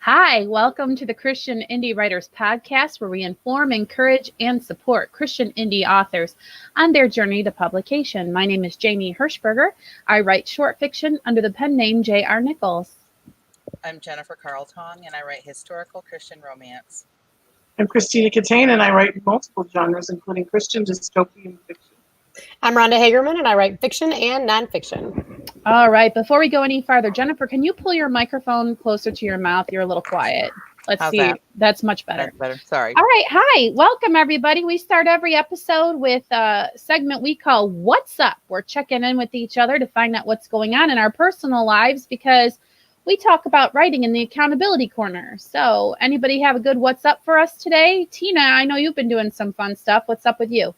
Hi, welcome to the Christian Indie Writers Podcast, where we inform, encourage, and support Christian indie authors on their journey to publication. My name is Jamie Hirschberger. I write short fiction under the pen name J.R. Nichols. I'm Jennifer Carltong, and I write historical Christian romance. I'm Christina Catane, and I write multiple genres, including Christian dystopian fiction. I'm Rhonda Hagerman, and I write fiction and nonfiction. All right. Before we go any farther, Jennifer, can you pull your microphone closer to your mouth? You're a little quiet. Let's see. That? That's much better. That's better. Sorry. All right. Hi. Welcome, everybody. We start every episode with a segment we call What's Up? We're checking in with each other to find out what's going on in our personal lives because we talk about writing in the accountability corner. So anybody have a good What's Up for us today? Tina, I know you've been doing some fun stuff. What's up with you?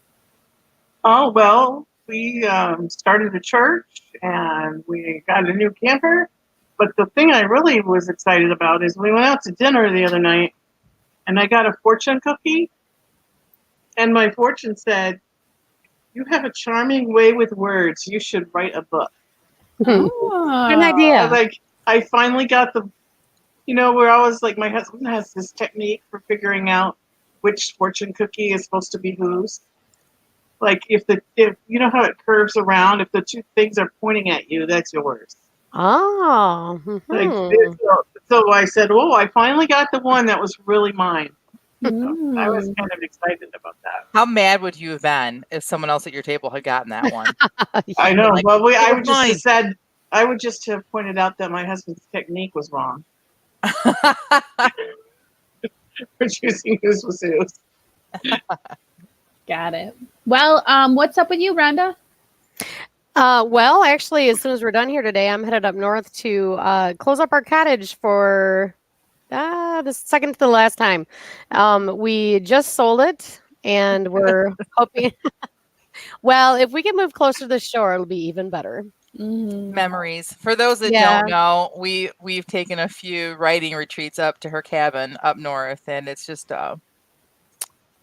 Oh, well, we started a church and we got a new camper. But the thing I really was excited about is we went out to dinner the other night and I got a fortune cookie. And my fortune said, "You have a charming way with words. You should write a book." Oh, Good idea. I finally got we're always like, my husband has this technique for figuring out which fortune cookie is supposed to be whose. Like if you know how it curves around, if the two things are pointing at you, that's yours. Oh. So I said, "Oh, I finally got the one that was really mine." So I was kind of excited about that. How mad would you have been if someone else at your table had gotten that one? I know. Like, Well, I would just mine. have said, I would just have pointed out that my husband's technique was wrong for choosing whose was whose. got it. Well, what's up with you, Rhonda? Well, actually, as soon as we're done here today, I'm headed up north to close up our cottage for the second to the last time. We just sold it, and we're hoping. Well, if we can move closer to the shore, it'll be even better. Mm-hmm. Memories. For those that don't know, we've taken a few writing retreats up to her cabin up north, and it's just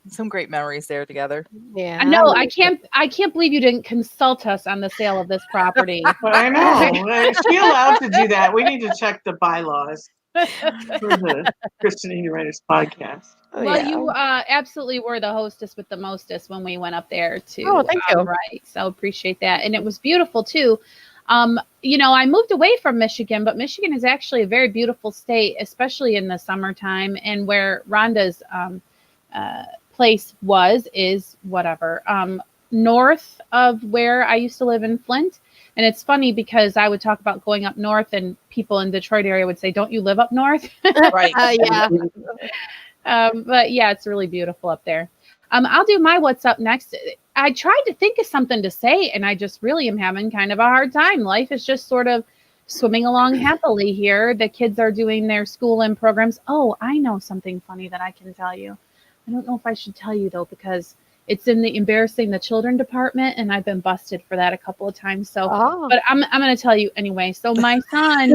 some great memories there together. Yeah, I know. I can't believe you didn't consult us on the sale of this property. I know. Is she allowed to do that? We need to check the bylaws for the Christian Indie Writers Podcast. Well, you absolutely were the hostess with the mostest when we went up there to. Oh, thank you. Right. So appreciate that. And it was beautiful too. I moved away from Michigan, but Michigan is actually a very beautiful state, especially in the summertime. And where Rhonda's place is north of where I used to live in Flint. And it's funny because I would talk about going up north and people in Detroit area would say, "Don't you live up north?" Right. Yeah. But yeah, it's really beautiful up there. I'll do my what's up next. I tried to think of something to say and I just really am having kind of a hard time. Life is just sort of swimming along happily here. The kids are doing their school and programs. Oh, I know something funny that I can tell you. I don't know if I should tell you though, because it's in the embarrassing the children department and I've been busted for that a couple of times. So, but I'm going to tell you anyway. So my son,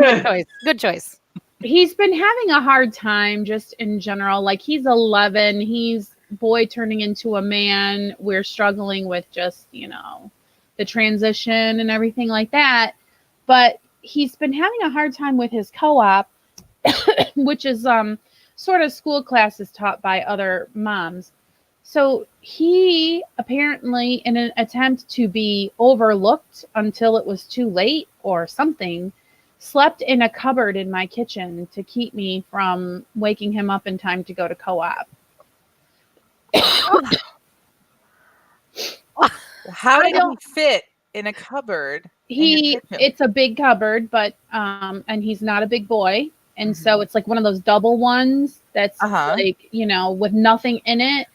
Good choice. He's been having a hard time just in general. Like he's 11, he's boy turning into a man. We're struggling with just, the transition and everything like that. But he's been having a hard time with his co-op, which is sort of school classes taught by other moms. So he apparently, in an attempt to be overlooked until it was too late or something, slept in a cupboard in my kitchen to keep me from waking him up in time to go to co-op. How did he fit in a cupboard? It's a big cupboard, but and he's not a big boy. And so it's like one of those double ones that's like, with nothing in it.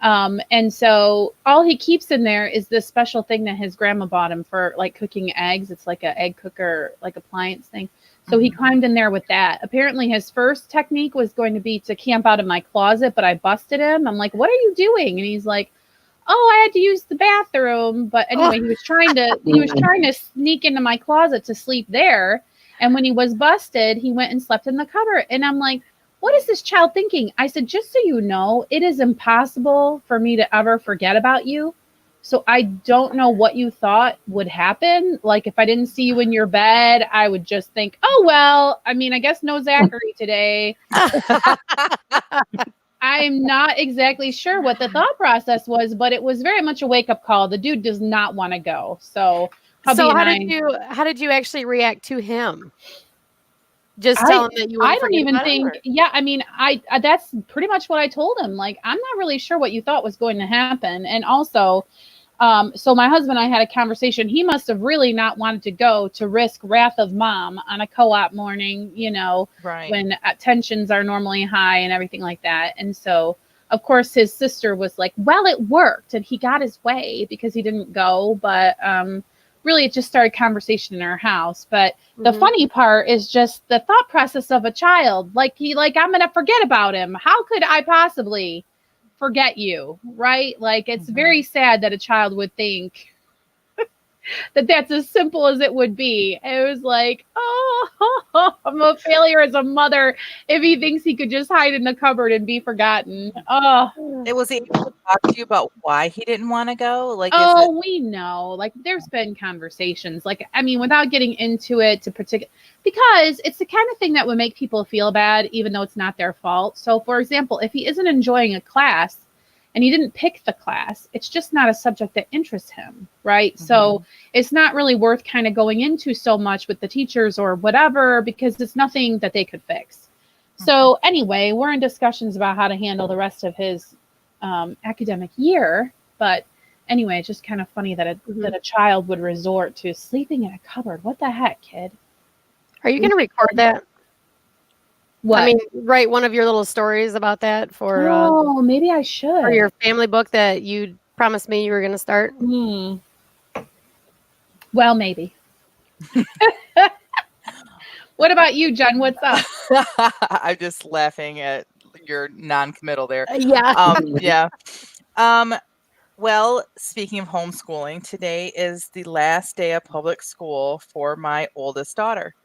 And so all he keeps in there is this special thing that his grandma bought him for like cooking eggs. It's like an egg cooker, like appliance thing. So he climbed in there with that. Apparently his first technique was going to be to camp out of my closet, but I busted him. I'm like, "What are you doing?" And he's like, "Oh, I had to use the bathroom." But anyway, he was trying to sneak into my closet to sleep there. And when he was busted, he went and slept in the cupboard. And I'm like, "What is this child thinking?" I said, "Just so you know, it is impossible for me to ever forget about you. So I don't know what you thought would happen. Like, if I didn't see you in your bed, I would just think, oh, well, I mean, I guess no Zachary today. I'm not exactly sure what the thought process was, but it was very much a wake-up call. The dude does not want to go. So how did you actually react to him? Just tell him that you wouldn't forget about him? Yeah, I mean, that's pretty much what I told him. Like, I'm not really sure what you thought was going to happen. And also, so my husband and I had a conversation. He must have really not wanted to go to risk wrath of mom on a co-op morning, you know, when tensions are normally high and everything like that. And so, of course, his sister was like, well, it worked and he got his way because he didn't go. But really, it just started conversation in our house. But the funny part is just the thought process of a child. Like, I'm going to forget about him. How could I possibly forget you? Right? Like, it's very sad that a child would think that that's as simple as it would be. It was like, oh, I'm a failure as a mother if he thinks he could just hide in the cupboard and be forgotten. Oh, it was able to talk to you about why he didn't want to go. Like, we know. Like, there's been conversations. Like, I mean, without getting into it because it's the kind of thing that would make people feel bad, even though it's not their fault. So, for example, if he isn't enjoying a class and he didn't pick the class, it's just not a subject that interests him, right? So it's not really worth kind of going into so much with the teachers or whatever, because it's nothing that they could fix. So anyway, we're in discussions about how to handle the rest of his academic year. But anyway, it's just kind of funny that a child would resort to sleeping in a cupboard. What the heck, kid? Are you going to record that? What? I mean, write one of your little stories about that for maybe I should. For your family book that you promised me you were going to start. Well, maybe. What about you, Jen? What's up? I'm just laughing at your non-committal there. Yeah. Well, speaking of homeschooling, today is the last day of public school for my oldest daughter.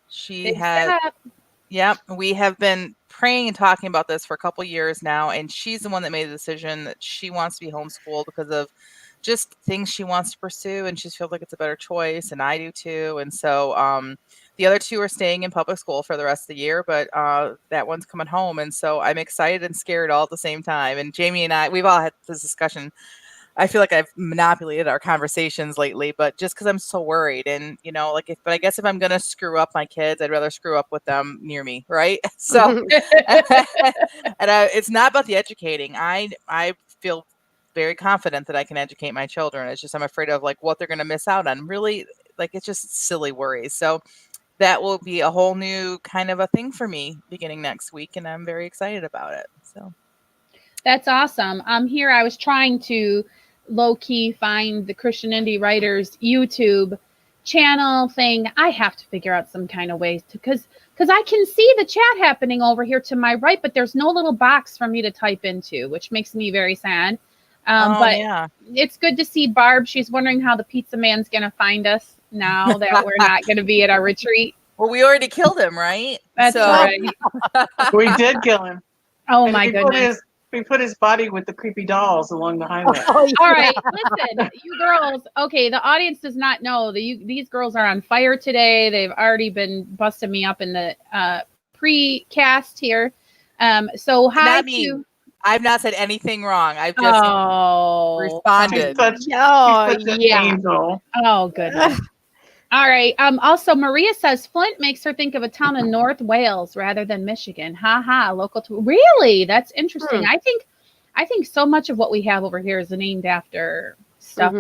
We have been praying and talking about this for a couple years now, and she's the one that made the decision that she wants to be homeschooled because of just things she wants to pursue, and she feels like it's a better choice, and I do too. And so the other two are staying in public school for the rest of the year, but that one's coming home, and so I'm excited and scared all at the same time. And Jamie and I, we've all had this discussion. I feel like I've monopolied our conversations lately, but just because I'm so worried, and but I guess if I'm gonna screw up my kids, I'd rather screw up with them near me, right? So, it's not about the educating. I feel very confident that I can educate my children. It's just I'm afraid of like what they're gonna miss out on. Really, like it's just silly worries. So that will be a whole new kind of a thing for me beginning next week, and I'm very excited about it. So that's awesome. Here I was trying to low-key find the Christian Indie Writers YouTube channel thing. I have to figure out some kind of ways to, because I can see the chat happening over here to my right, but there's no little box for me to type into, which makes me very sad. It's good to see Barb. She's wondering how the pizza man's going to find us now that we're not going to be at our retreat. Well, we already killed him, right? That's right. We did kill him. Oh, and my goodness. We put his body with the creepy dolls along the highway. All right, listen, you girls. Okay, the audience does not know that these girls are on fire today. They've already been busting me up in the pre-cast here. So hi to. I've not said anything wrong. I've just responded. She's such an angel. Oh, goodness. All right. Also, Maria says Flint makes her think of a town in North Wales rather than Michigan. Ha ha. Local to really? That's interesting. I think so much of what we have over here is named after stuff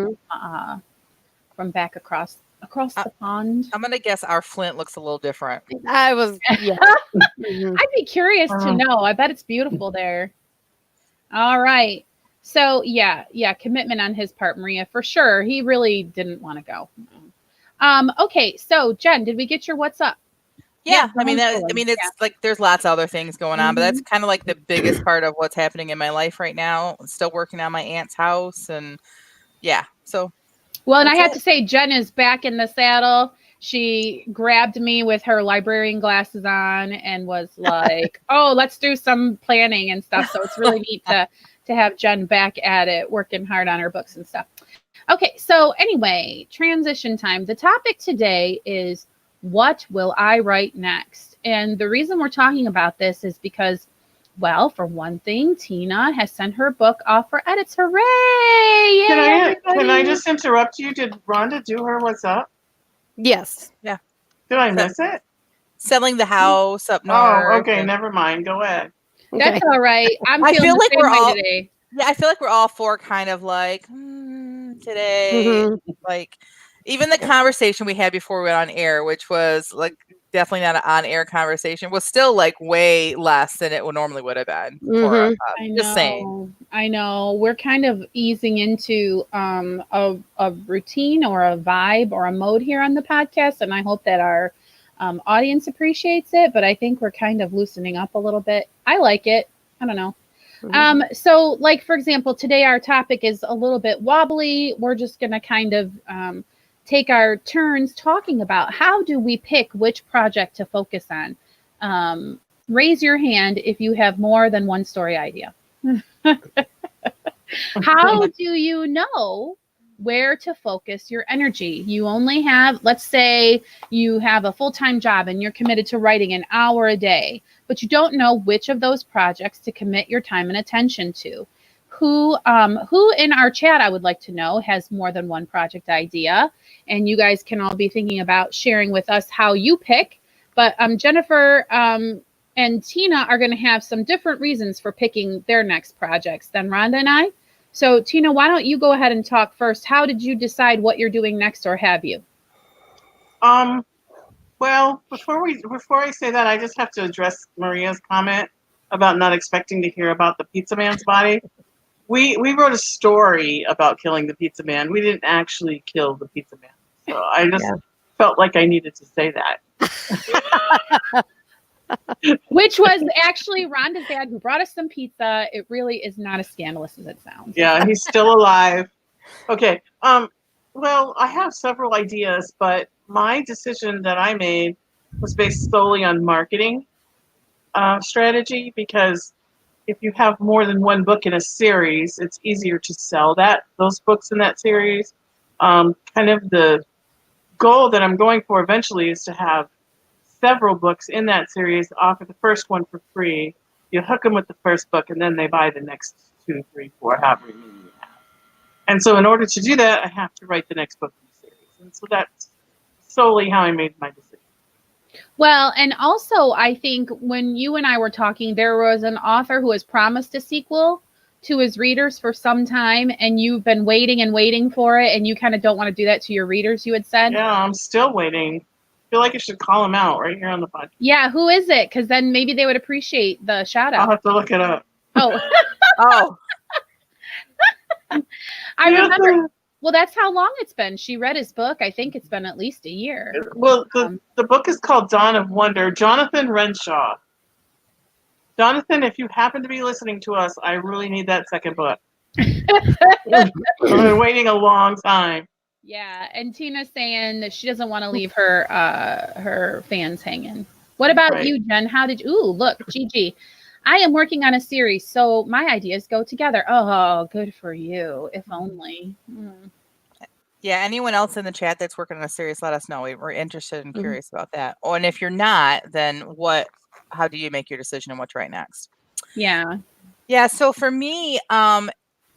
from back across the pond. I'm gonna guess our Flint looks a little different. I'd be curious to know. I bet it's beautiful there. All right. So yeah, commitment on his part, Maria, for sure. He really didn't want to go. Okay, so Jen, did we get your what's up? Yeah, I mean, it's like there's lots of other things going on, but that's kind of like the biggest part of what's happening in my life right now. I'm still working on my aunt's house, and so. Well, and I have to say, Jen is back in the saddle. She grabbed me with her librarian glasses on and was like, "Oh, let's do some planning and stuff." So it's really neat to have Jen back at it, working hard on her books and stuff. Okay, so anyway, transition time. The topic today is what will I write next? And the reason we're talking about this is because, well, for one thing, Tina has sent her book off for edits. Hooray! Yay, can I just interrupt you? Did Rhonda do her what's up? Yes. Yeah. Did I miss it? Selling the house up north. Oh, okay. Never mind. Go ahead. That's Okay. all right. I feel like we're all today. Yeah, I feel like we're all four kind of like today. Like even the conversation we had before we went on air, which was like definitely not an on-air conversation, was still like way less than it normally would have been. For just saying. I know. We're kind of easing into a routine or a vibe or a mode here on the podcast, and I hope that our audience appreciates it. But I think we're kind of loosening up a little bit. I like it. I don't know. So like, for example, today our topic is a little bit wobbly. We're just going to kind of take our turns talking about how do we pick which project to focus on. Raise your hand if you have more than one story idea. How do you know where to focus your energy? You only have, let's say you have a full-time job and you're committed to writing an hour a day, but you don't know which of those projects to commit your time and attention to. Who in our chat, I would like to know, has more than one project idea? And you guys can all be thinking about sharing with us how you pick. But Jennifer and Tina are going to have some different reasons for picking their next projects than Rhonda and I. So Tina, why don't you go ahead and talk first? How did you decide what you're doing next, or have you? Well, before I say that, I just have to address Maria's comment about not expecting to hear about the pizza man's body. We wrote a story about killing the pizza man. We didn't actually kill the pizza man. So I just felt like I needed to say that. Which was actually Rhonda's dad who brought us some pizza. It really is not as scandalous as it sounds. Yeah, he's still alive. Okay. Well, I have several ideas, but my decision that I made was based solely on marketing strategy, because if you have more than one book in a series, it's easier to sell those books in that series. Kind of the goal that I'm going for eventually is to have several books in that series, offer the first one for free. You hook them with the first book, and then they buy the next 2, 3, 4, however many you have. And so in order to do that, I have to write the next book in the series. And so that's solely how I made my decision. Well, and also I think when you and I were talking, there was an author who has promised a sequel to his readers for some time, and you've been waiting and waiting for it, and you kind of don't want to do that to your readers, you had said. Yeah, I'm still waiting. I feel like I should call him out right here on the podcast. Yeah, who is it? Because then maybe they would appreciate the shout out. I'll have to look it up. Oh. Oh. I remember. Well, that's how long it's been. She read his book. I think it's been at least a year. Well, the book is called Dawn of Wonder. Jonathan Renshaw. Jonathan, if you happen to be listening to us, I really need that second book. I've been waiting a long time. Yeah, and Tina's saying that she doesn't want to leave her fans hanging. What about you, Jen? How did you? Ooh, look, Gigi. I am working on a series, so my ideas go together. Oh, good for you. If only. Yeah, anyone else in the chat that's working on a series, let us know. We're interested and curious about that. Oh, and if you're not, then how do you make your decision on what to write next? Yeah. Yeah, so for me,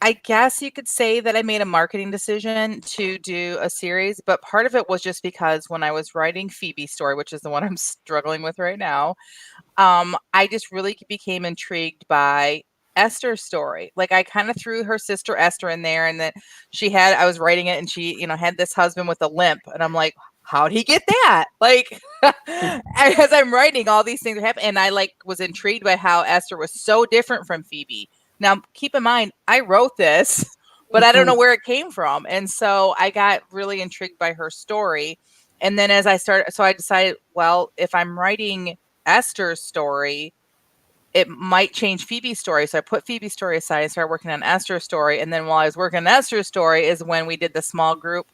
I guess you could say that I made a marketing decision to do a series, but part of it was just because when I was writing Phoebe's story, which is the one I'm struggling with right now, I just really became intrigued by Esther's story. Like I kind of threw her sister Esther in there, and that I was writing it, and she, had this husband with a limp, and I'm like, how'd he get that? Like, as I'm writing, all these things happen, and I was intrigued by how Esther was so different from Phoebe. Now, keep in mind, I wrote this, but I don't know where it came from. And so I got really intrigued by her story. And then as I decided, well, if I'm writing Esther's story, it might change Phoebe's story. So I put Phoebe's story aside and started working on Esther's story. And then while I was working on Esther's story is when we did the small group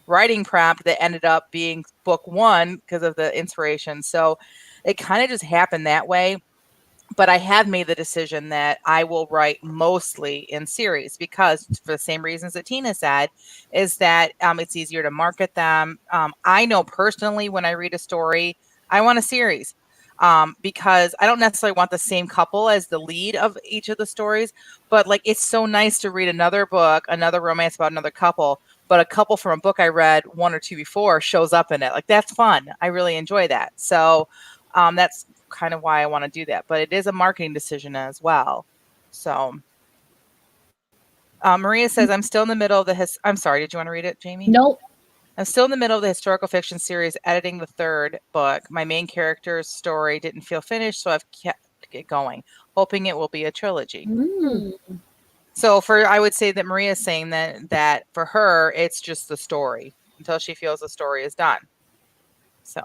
writing prompt that ended up being book 1 because of the inspiration. So it kind of just happened that way. But I have made the decision that I will write mostly in series because, for the same reasons that Tina said, is that it's easier to market them. I know personally when I read a story, I want a series because I don't necessarily want the same couple as the lead of each of the stories. But like, it's so nice to read another book, another romance about another couple, but a couple from a book I read 1 or 2 before shows up in it. Like, that's fun. I really enjoy that. So that's kind of why I want to do that, but it is a marketing decision as well. So Maria says, I'm still in the middle of the I'm sorry, did you want to read it, Jamie? Nope. I'm still in the middle of the historical fiction series, editing the 3rd book. My main character's story didn't feel finished, so I've kept it going, hoping it will be a trilogy. So I would say that Maria's saying that for her, it's just the story until she feels the story is done. So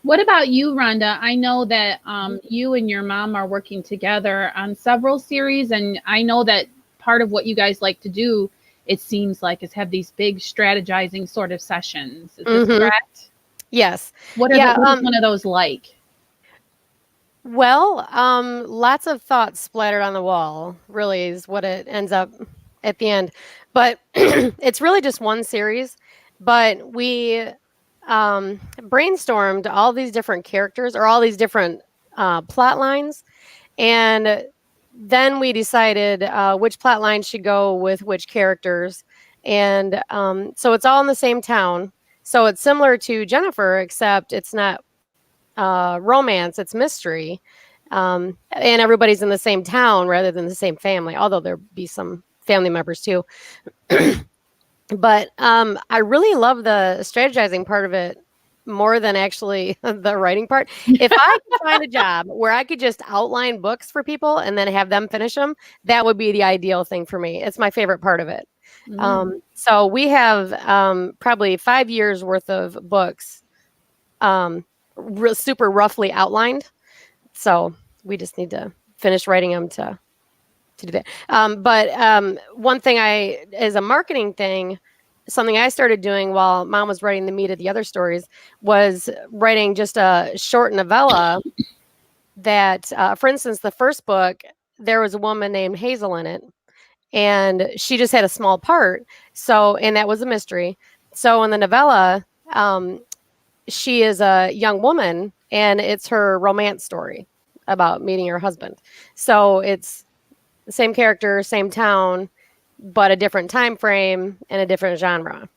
what about you, Rhonda? I know that you and your mom are working together on several series, and I know that part of what you guys like to do, it seems like, is have these big strategizing sort of sessions. Is this correct? Yes. What is one of those like? Well, lots of thoughts splattered on the wall, really, is what it ends up at the end. But it's really just one series. But we brainstormed all these different characters or all these different plot lines. And then we decided which plot line should go with which characters. And so it's all in the same town. So it's similar to Jennifer, except it's not romance, it's mystery. And everybody's in the same town rather than the same family, although there be some family members too. But I really love the strategizing part of it more than actually the writing part. If I could find a job where I could just outline books for people and then have them finish them, that would be the ideal thing for me. It's my favorite part of it. So we have probably 5 years worth of books super roughly outlined. So we just need to finish writing them to do that. But one thing as a marketing thing, something I started doing while Mom was writing the meat of the other stories was writing just a short novella that, for instance, the first book, there was a woman named Hazel in it, and she just had a small part. So, and that was a mystery. So in the novella, she is a young woman, and it's her romance story about meeting her husband. So it's the same character, same town, but a different time frame and a different genre.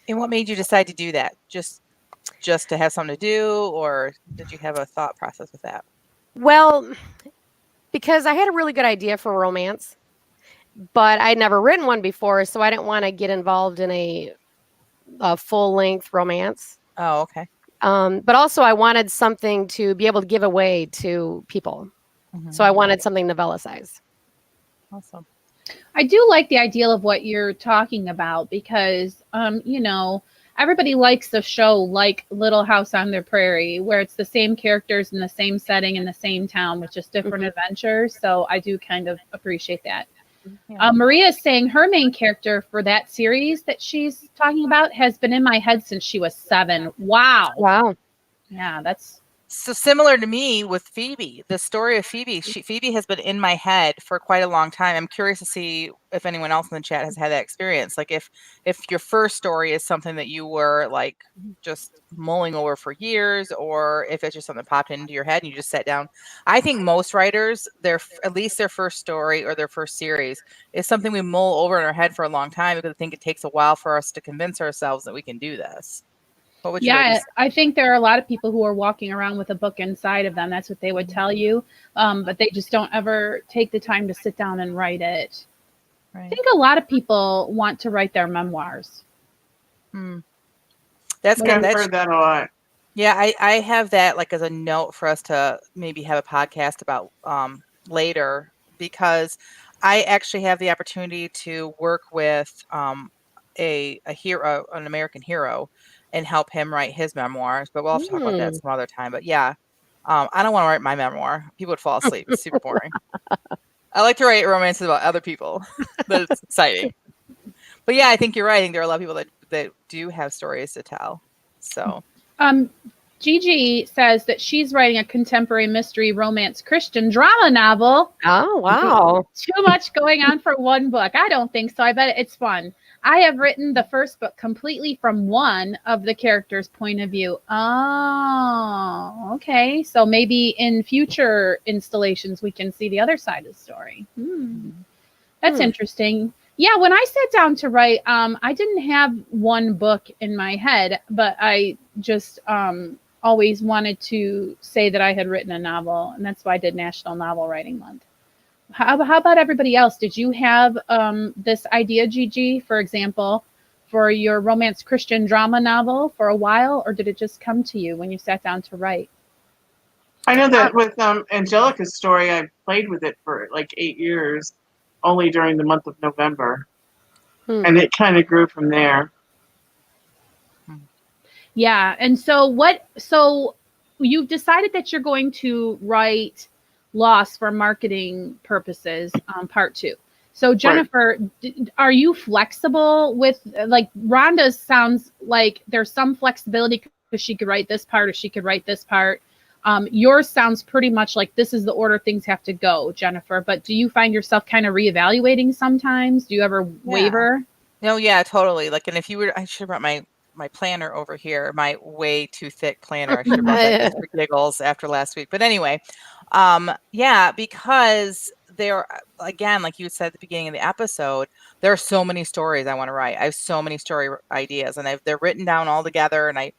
And what made you decide to do that? Just to have something to do, or did you have a thought process with that? Well, because I had a really good idea for romance, but I'd never written one before, so I didn't want to get involved in a full-length romance. Oh, okay. But also I wanted something to be able to give away to people. So I wanted something novella size. Awesome. I do like the idea of what you're talking about because, everybody likes the show like Little House on the Prairie, where it's the same characters in the same setting in the same town with just different adventures. So I do kind of appreciate that. Yeah. Maria is saying her main character for that series that she's talking about has been in my head since she was 7. Wow. Yeah, that's so similar to me with Phoebe. The story of Phoebe, Phoebe has been in my head for quite a long time. I'm curious to see if anyone else in the chat has had that experience. Like if your first story is something that you were like just mulling over for years, or if it's just something that popped into your head and you just sat down. I think most writers, at least their first story or their first series is something we mull over in our head for a long time because I think it takes a while for us to convince ourselves that we can do this. I think there are a lot of people who are walking around with a book inside of them. That's what they would tell you. But they just don't ever take the time to sit down and write it. Right. I think a lot of people want to write their memoirs. That's good. I've heard that a lot. Yeah, I have that like as a note for us to maybe have a podcast about later, because I actually have the opportunity to work with a hero, an American hero, and help him write his memoirs. But we'll have to talk about that some other time. But yeah, I don't want to write my memoir. People would fall asleep. It's super boring. I like to write romances about other people. That's exciting. But yeah, I think you're right. I think there are a lot of people that do have stories to tell. So Gigi says that she's writing a contemporary mystery romance Christian drama novel. Oh, wow. Too much going on for one book. I don't think so. I bet it's fun. I have written the first book completely from one of the characters' point of view. Oh, okay. So maybe in future installations, we can see the other side of the story. That's interesting. Yeah, when I sat down to write, I didn't have one book in my head, but I just always wanted to say that I had written a novel, and that's why I did National Novel Writing Month. How about everybody else? Did you have this idea, Gigi, for example, for your romance Christian drama novel for a while, or did it just come to you when you sat down to write? I know that with Angelica's story, I played with it for like 8 years, only during the month of November. And it kind of grew from there. Yeah. And so you've decided that you're going to write Lost for marketing purposes, part 2. So Jennifer, are you flexible with, like, Rhonda sounds like there's some flexibility because she could write this part or she could write this part. Yours sounds pretty much like this is the order things have to go, Jennifer. But do you find yourself kind of reevaluating sometimes? Do you ever waver? No, yeah, totally. Like, and if you were, I should have brought my planner over here, my way too thick planner. I should have brought that just for giggles after last week. But anyway, yeah, because there, again, like you said at the beginning of the episode, there are so many stories I want to write. I have so many story ideas, and they're written down all together. And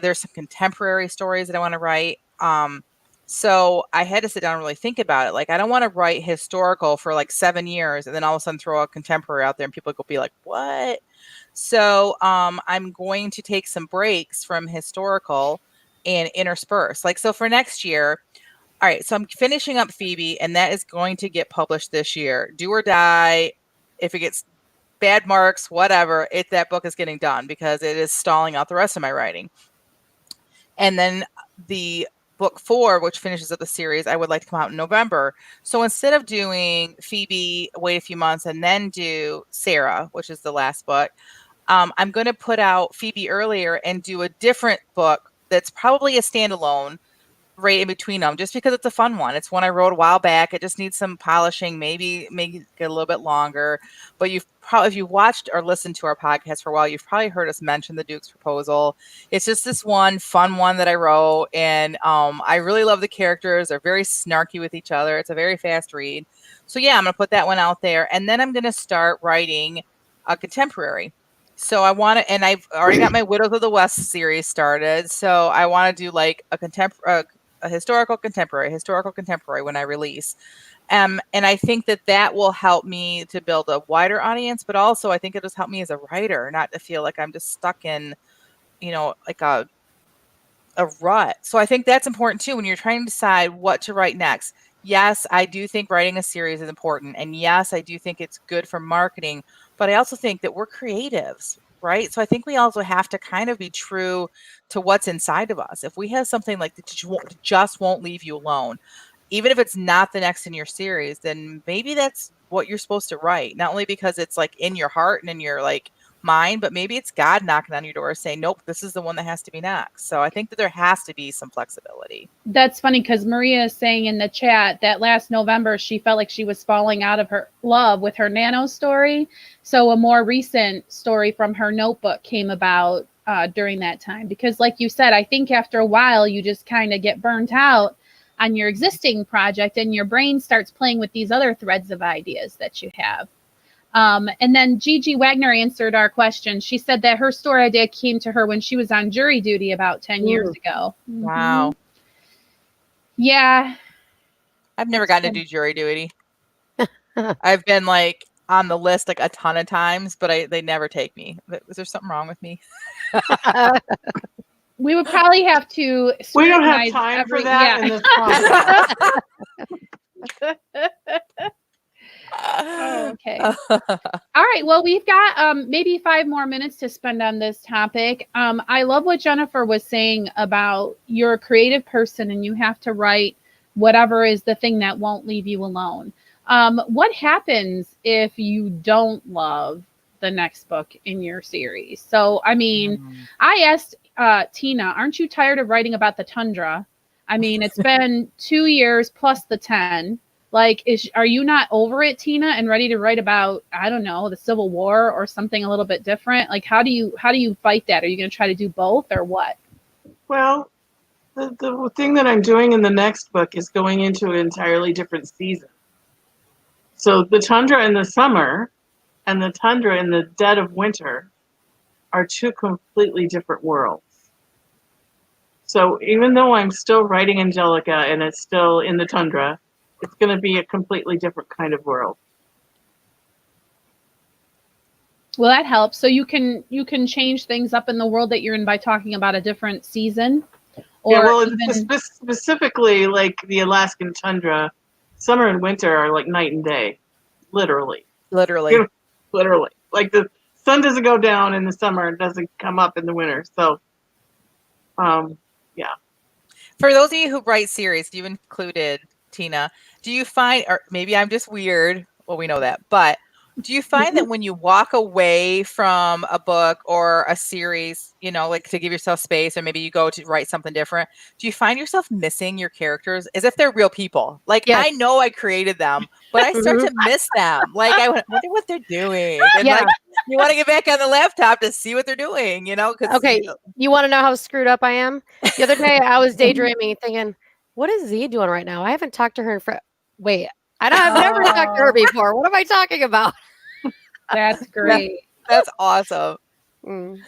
there's some contemporary stories that I want to write. So I had to sit down and really think about it. Like, I don't want to write historical for like 7 years and then all of a sudden throw a contemporary out there and people will be like, what? So I'm going to take some breaks from historical and intersperse. Like, so for next year, all right, so I'm finishing up Phoebe, and that is going to get published this year. Do or die. If it gets bad marks, whatever, that book is getting done because it is stalling out the rest of my writing. And then the book 4, which finishes up the series, I would like to come out in November. So instead of doing Phoebe, wait a few months, and then do Sarah, which is the last book, I'm going to put out Phoebe earlier and do a different book that's probably a standalone right in between them, just because it's a fun one. It's one I wrote a while back. It just needs some polishing, maybe get a little bit longer. But if you've watched or listened to our podcast for a while, you've probably heard us mention The Duke's Proposal. It's just this one fun one that I wrote, and I really love the characters. They're very snarky with each other. It's a very fast read. So yeah, I'm going to put that one out there, and then I'm going to start writing a contemporary. So I want to, and I've already got my Widows of the West series started. So I want to do like a historical contemporary when I release. And I think that will help me to build a wider audience, but also I think it'll just help me as a writer, not to feel like I'm just stuck in, like a rut. So I think that's important too, when you're trying to decide what to write next. Yes, I do think writing a series is important. And yes, I do think it's good for marketing, but I also think that we're creatives, right? So I think we also have to kind of be true to what's inside of us. If we have something like that just won't leave you alone, even if it's not the next in your series, then maybe that's what you're supposed to write. Not only because it's like in your heart and in your like mind, but maybe it's God knocking on your door saying, nope, this is the one that has to be next. So I think that there has to be some flexibility. That's funny because Maria is saying in the chat that last November she felt like she was falling out of her love with her Nano story. So a more recent story from her notebook came about during that time. Because like you said, I think after a while you just kind of get burnt out on your existing project and your brain starts playing with these other threads of ideas that you have. And then Gigi Wagner answered our question. She said that her story idea came to her when she was on jury duty about 10 years ago. Wow. Yeah. I've never gotten to do jury duty. I've been like on the list like a ton of times, but they never take me. Is there something wrong with me? We would probably have to. We don't have time for that in this podcast. Okay. All right. Well, we've got maybe 5 more minutes to spend on this topic. I love what Jennifer was saying about you're a creative person and you have to write whatever is the thing that won't leave you alone. What happens if you don't love the next book in your series? So, I mean, I Tina, aren't you tired of writing about the tundra? I mean, it's been 2 years plus the 10. Like, are you not over it, Tina, and ready to write about, I don't know, the Civil War or something a little bit different? Like, how do you fight that? Are you going to try to do both or what? Well, the thing that I'm doing in the next book is going into an entirely different season. So the tundra in the summer and the tundra in the dead of winter are two completely different worlds. So even though I'm still writing Angelica and it's still in the tundra, it's going to be a completely different kind of world. Well, that helps. So you can change things up in the world that you're in by talking about a different season. Or yeah, well, specifically like the Alaskan tundra, summer and winter are like night and day, literally. Literally. Like the sun doesn't go down in the summer and doesn't come up in the winter. So, yeah. For those of you who write series, you included, Tina, do you find, or maybe I'm just weird, well, we know that, but do you find that when you walk away from a book or a series, you know, like to give yourself space, or maybe you go to write something different, do you find yourself missing your characters as if they're real people? Like, yes. I know I created them, but I start to miss them. Like, I wonder what they're doing. And like, you want to get back on the laptop to see what they're doing, you know? Okay, you want to know how screwed up I am? The other day I was daydreaming thinking, what is Z doing right now? I haven't talked to her wait, I've never talked to her before. What am I talking about? That's great. That's awesome.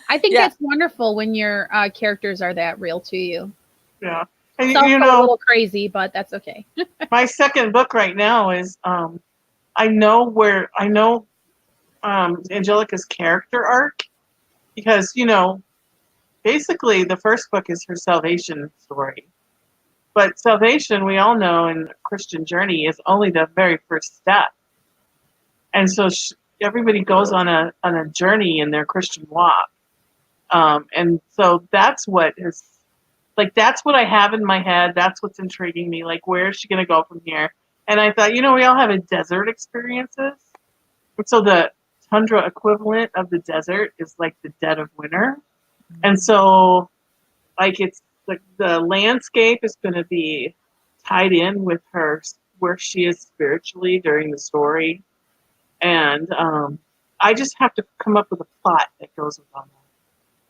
I think that's wonderful when your characters are that real to you. Yeah. And it's also a little crazy, but that's okay. My second book right now is I know Angelica's character arc, because, you know, basically the first book is her salvation story. But salvation, we all know in the Christian journey, is only the very first step. And so everybody goes on a journey in their Christian walk. And so that's what I have in my head. That's what's intriguing me. Like, where is she going to go from here? And I thought, you know, we all have a desert experiences. And so the tundra equivalent of the desert is like the dead of winter. Mm-hmm. And so, like, it's like the landscape is going to be tied in with her, where she is spiritually during the story. And I just have to come up with a plot that goes with all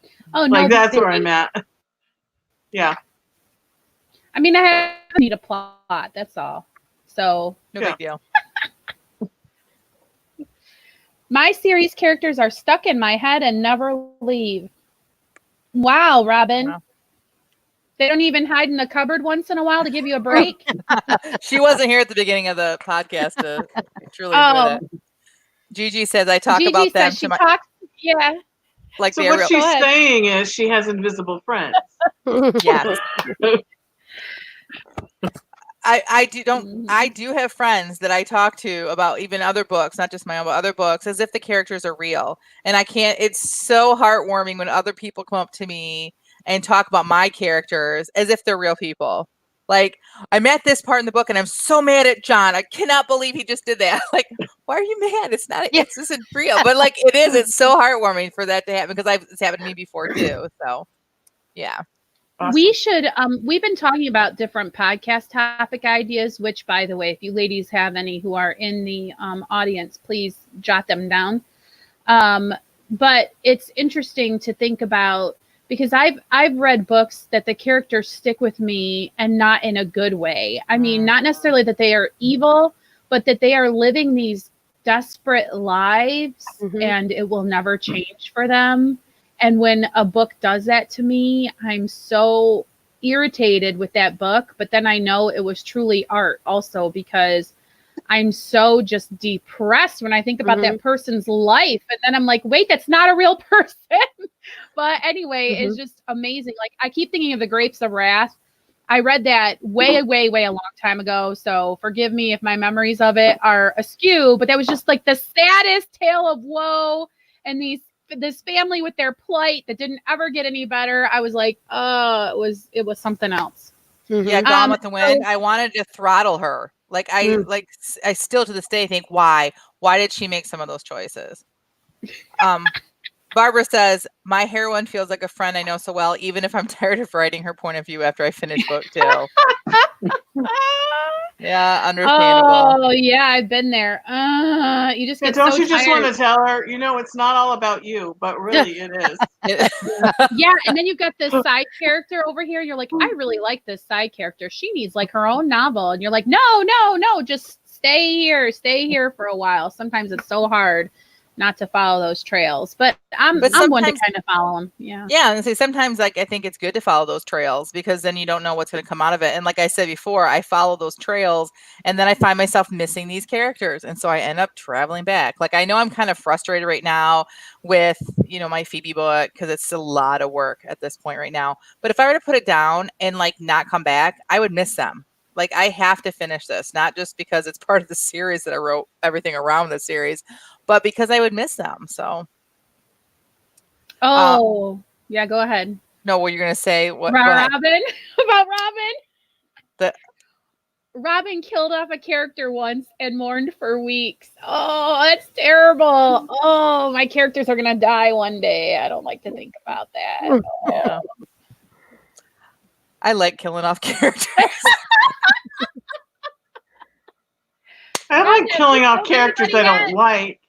that. Oh, no. Like, that's where I'm at. Yeah. I mean, I need a plot. That's all. So. No big deal. My series characters are stuck in my head and never leave. Wow, Robin. Wow. They don't even hide in the cupboard once in a while to give you a break? She wasn't here at the beginning of the podcast to truly enjoy that. Gigi says, I talk Gigi about them. She talks, yeah. Like, so what she's saying is she has invisible friends. Yes. I do have friends that I talk to about even other books, not just my own, but other books, as if the characters are real. And it's so heartwarming when other people come up to me and talk about my characters as if they're real people. Like, I'm at this part in the book and I'm so mad at John. I cannot believe he just did that. Like, why are you mad? It's not, it's just real. But like, it is, it's so heartwarming for that to happen, because it's happened to me before too. So yeah. Awesome. We should, we've been talking about different podcast topic ideas, which, by the way, if you ladies have any who are in the audience, please jot them down. But it's interesting to think about, because I've read books that the characters stick with me, and not in a good way. I mean, not necessarily that they are evil, but that they are living these desperate lives, and it will never change for them. And when a book does that to me, I'm so irritated with that book. But then I know it was truly art also, because I'm so just depressed when I think about that person's life. And then I'm like, wait, that's not a real person. But anyway, it's just amazing. Like, I keep thinking of The Grapes of Wrath. I read that way a long time ago. So forgive me if my memories of it are askew. But that was just like the saddest tale of woe. And this family with their plight that didn't ever get any better. I was like, it was something else. Yeah, Gone with the Wind. I wanted to throttle her. Like, I still to this day think, why did she make some of those choices? Barbara says, my heroine feels like a friend I know so well, even if I'm tired of writing her point of view after I finish book 2. Yeah, understandable. Oh yeah, I've been there. You just get don't so you just tired. want to tell her, it's not all about you, but really it is. Yeah, and then you've got this side character over here. You're like, I really like this side character. She needs like her own novel. And you're like, no, just stay here for a while. Sometimes it's so hard not to follow those trails, but I'm one to kind of follow them. Yeah, and say sometimes like I think it's good to follow those trails because then you don't know what's going to come out of it. And like I said before, I follow those trails and then I find myself missing these characters, and so I end up traveling back. Like I know I'm kind of frustrated right now with my Phoebe book because it's a lot of work at this point right now. But if I were to put it down and like not come back, I would miss them. Like I have to finish this, not just because it's part of the series that I wrote everything around the series, but because I would miss them. So. Yeah, go ahead. No, what you're gonna say? What? Robin? About Robin? Robin killed off a character once and mourned for weeks. Oh, that's terrible. Oh, my characters are gonna die one day. I don't like to think about that. Yeah. I like killing off characters. I like killing off characters I don't like.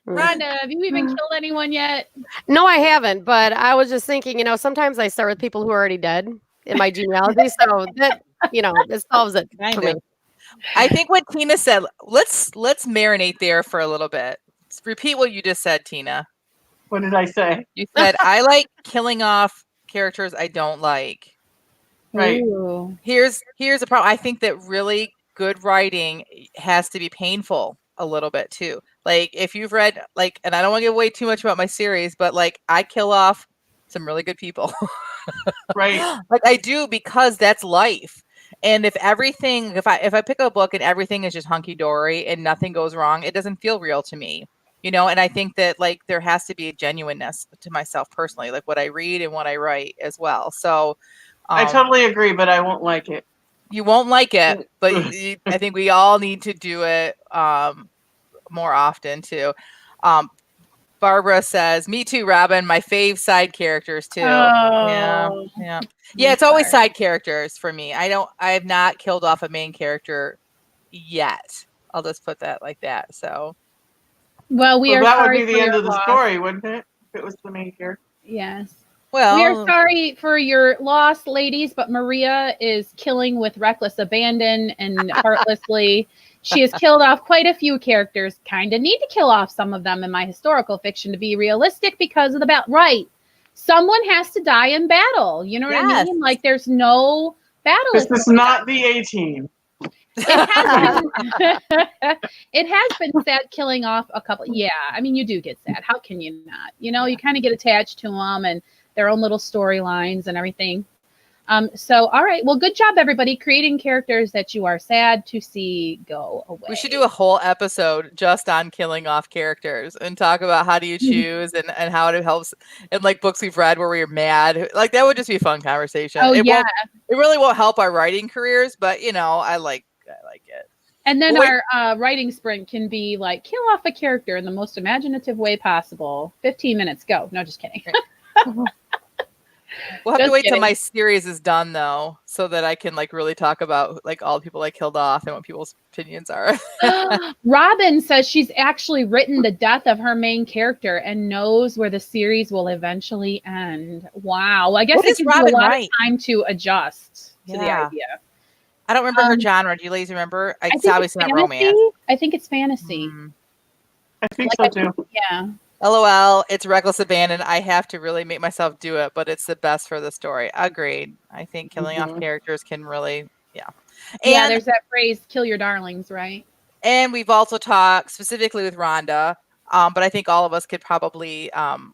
Rhonda, have you even killed anyone yet? No, I haven't, but I was just thinking, sometimes I start with people who are already dead in my genealogy, so that, it solves it for me. I think what Tina said, let's marinate there for a little bit. Repeat what you just said, Tina. What did I say? You said, I like killing off characters I don't like. Right. Ooh. Here's the problem. I think that really good writing has to be painful a little bit too. Like if you've read and I don't want to give away too much about my series, but like I kill off some really good people. Right. Like I do because that's life. And if I pick up a book and everything is just hunky dory and nothing goes wrong, it doesn't feel real to me. And I think that like there has to be a genuineness to myself personally, like what I read and what I write as well. So I totally agree, but I won't like it. You won't like it, but I think we all need to do it more often too. Barbara says, "Me too, Robin. My fave side characters too." Oh, yeah. It's always side characters for me. I have not killed off a main character yet. I'll just put that like that. So, well, that would be the end of the story, wouldn't it? If it was the main character. Yes. Well, we are sorry for your loss, ladies, but Maria is killing with reckless abandon and heartlessly. She has killed off quite a few characters. Kind of need to kill off some of them in my historical fiction to be realistic because of the battle. Right. Someone has to die in battle. You know what I mean? Like there's no battle. This is not the A-Team. It has been sad killing off a couple. Yeah, I mean, you do get sad. How can you not? You kind of get attached to them and their own little storylines and everything. So, all right. Well, good job, everybody, creating characters that you are sad to see go away. We should do a whole episode just on killing off characters and talk about how do you choose and how it helps in like books we've read where we're mad. Like that would just be a fun conversation. Oh, it really won't help our writing careers, but I like it. And then our writing sprint can be like kill off a character in the most imaginative way possible. 15 minutes, go. No, just kidding. We'll have to wait till my series is done though, so that I can like really talk about like all the people I killed off and what people's opinions are. Robin says she's actually written the death of her main character and knows where the series will eventually end. Wow. I guess it gives you a lot of time to adjust to the idea. I don't remember her genre. Do you ladies remember? It's obviously not romance. I think it's fantasy. I think so too. Yeah. LOL, it's reckless abandon. I have to really make myself do it, but it's the best for the story. Agreed. I think killing off characters can really, And there's that phrase, kill your darlings, right? And we've also talked specifically with Rhonda, but I think all of us could probably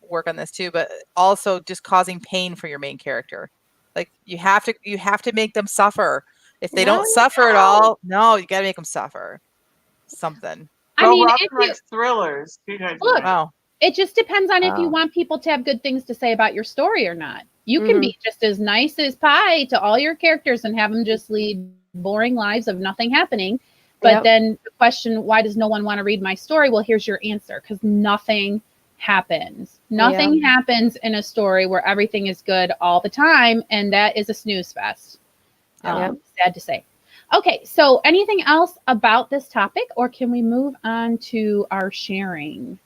work on this too, but also just causing pain for your main character. Like you have to make them suffer. If they don't suffer at all, no, you got to make them suffer. Something. I mean, Robin writes thrillers. Look, it just depends on if you want people to have good things to say about your story or not. You can be just as nice as pie to all your characters and have them just lead boring lives of nothing happening. But then the question, why does no one want to read my story? Well, here's your answer. Because nothing happens. Nothing happens in a story where everything is good all the time, and that is a snooze fest. Sad to say. Okay, so anything else about this topic, or can we move on to our sharing?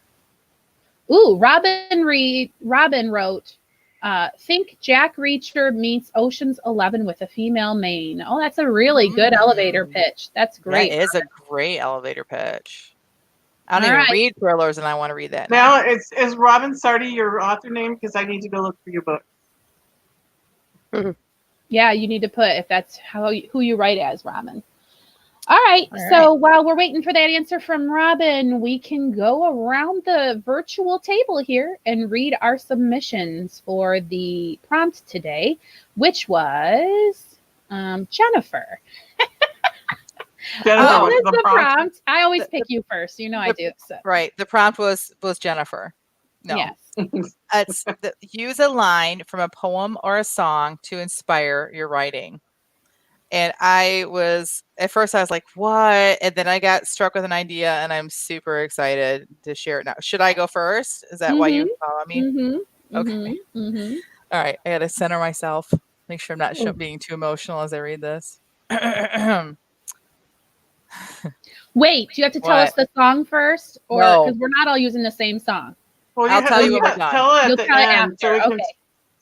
Ooh, Robin wrote, think Jack Reacher meets Ocean's 11 with a female main. Oh, that's a really good elevator pitch. That's great. That is a great elevator pitch. I don't even read thrillers, and I want to read that now. Is Robin Sardi your author name? Because I need to go look for your book. Yeah, you need to put if that's who you write as, Robin. All right. So while we're waiting for that answer from Robin, we can go around the virtual table here and read our submissions for the prompt today, which was Jennifer. The prompt. I always pick you first. You know I do. So. Right. The prompt was Jennifer. No. Yes. It's use a line from a poem or a song to inspire your writing. And at first I was like, what? And then I got struck with an idea, and I'm super excited to share it now. Should I go first? Is that why you follow me? Okay. All right. I got to center myself. Make sure I'm not being too emotional as I read this. Wait, do you have to tell us the song first? Or because we're not all using the same song. Well, I'll tell you when we're done. Tell it at the end so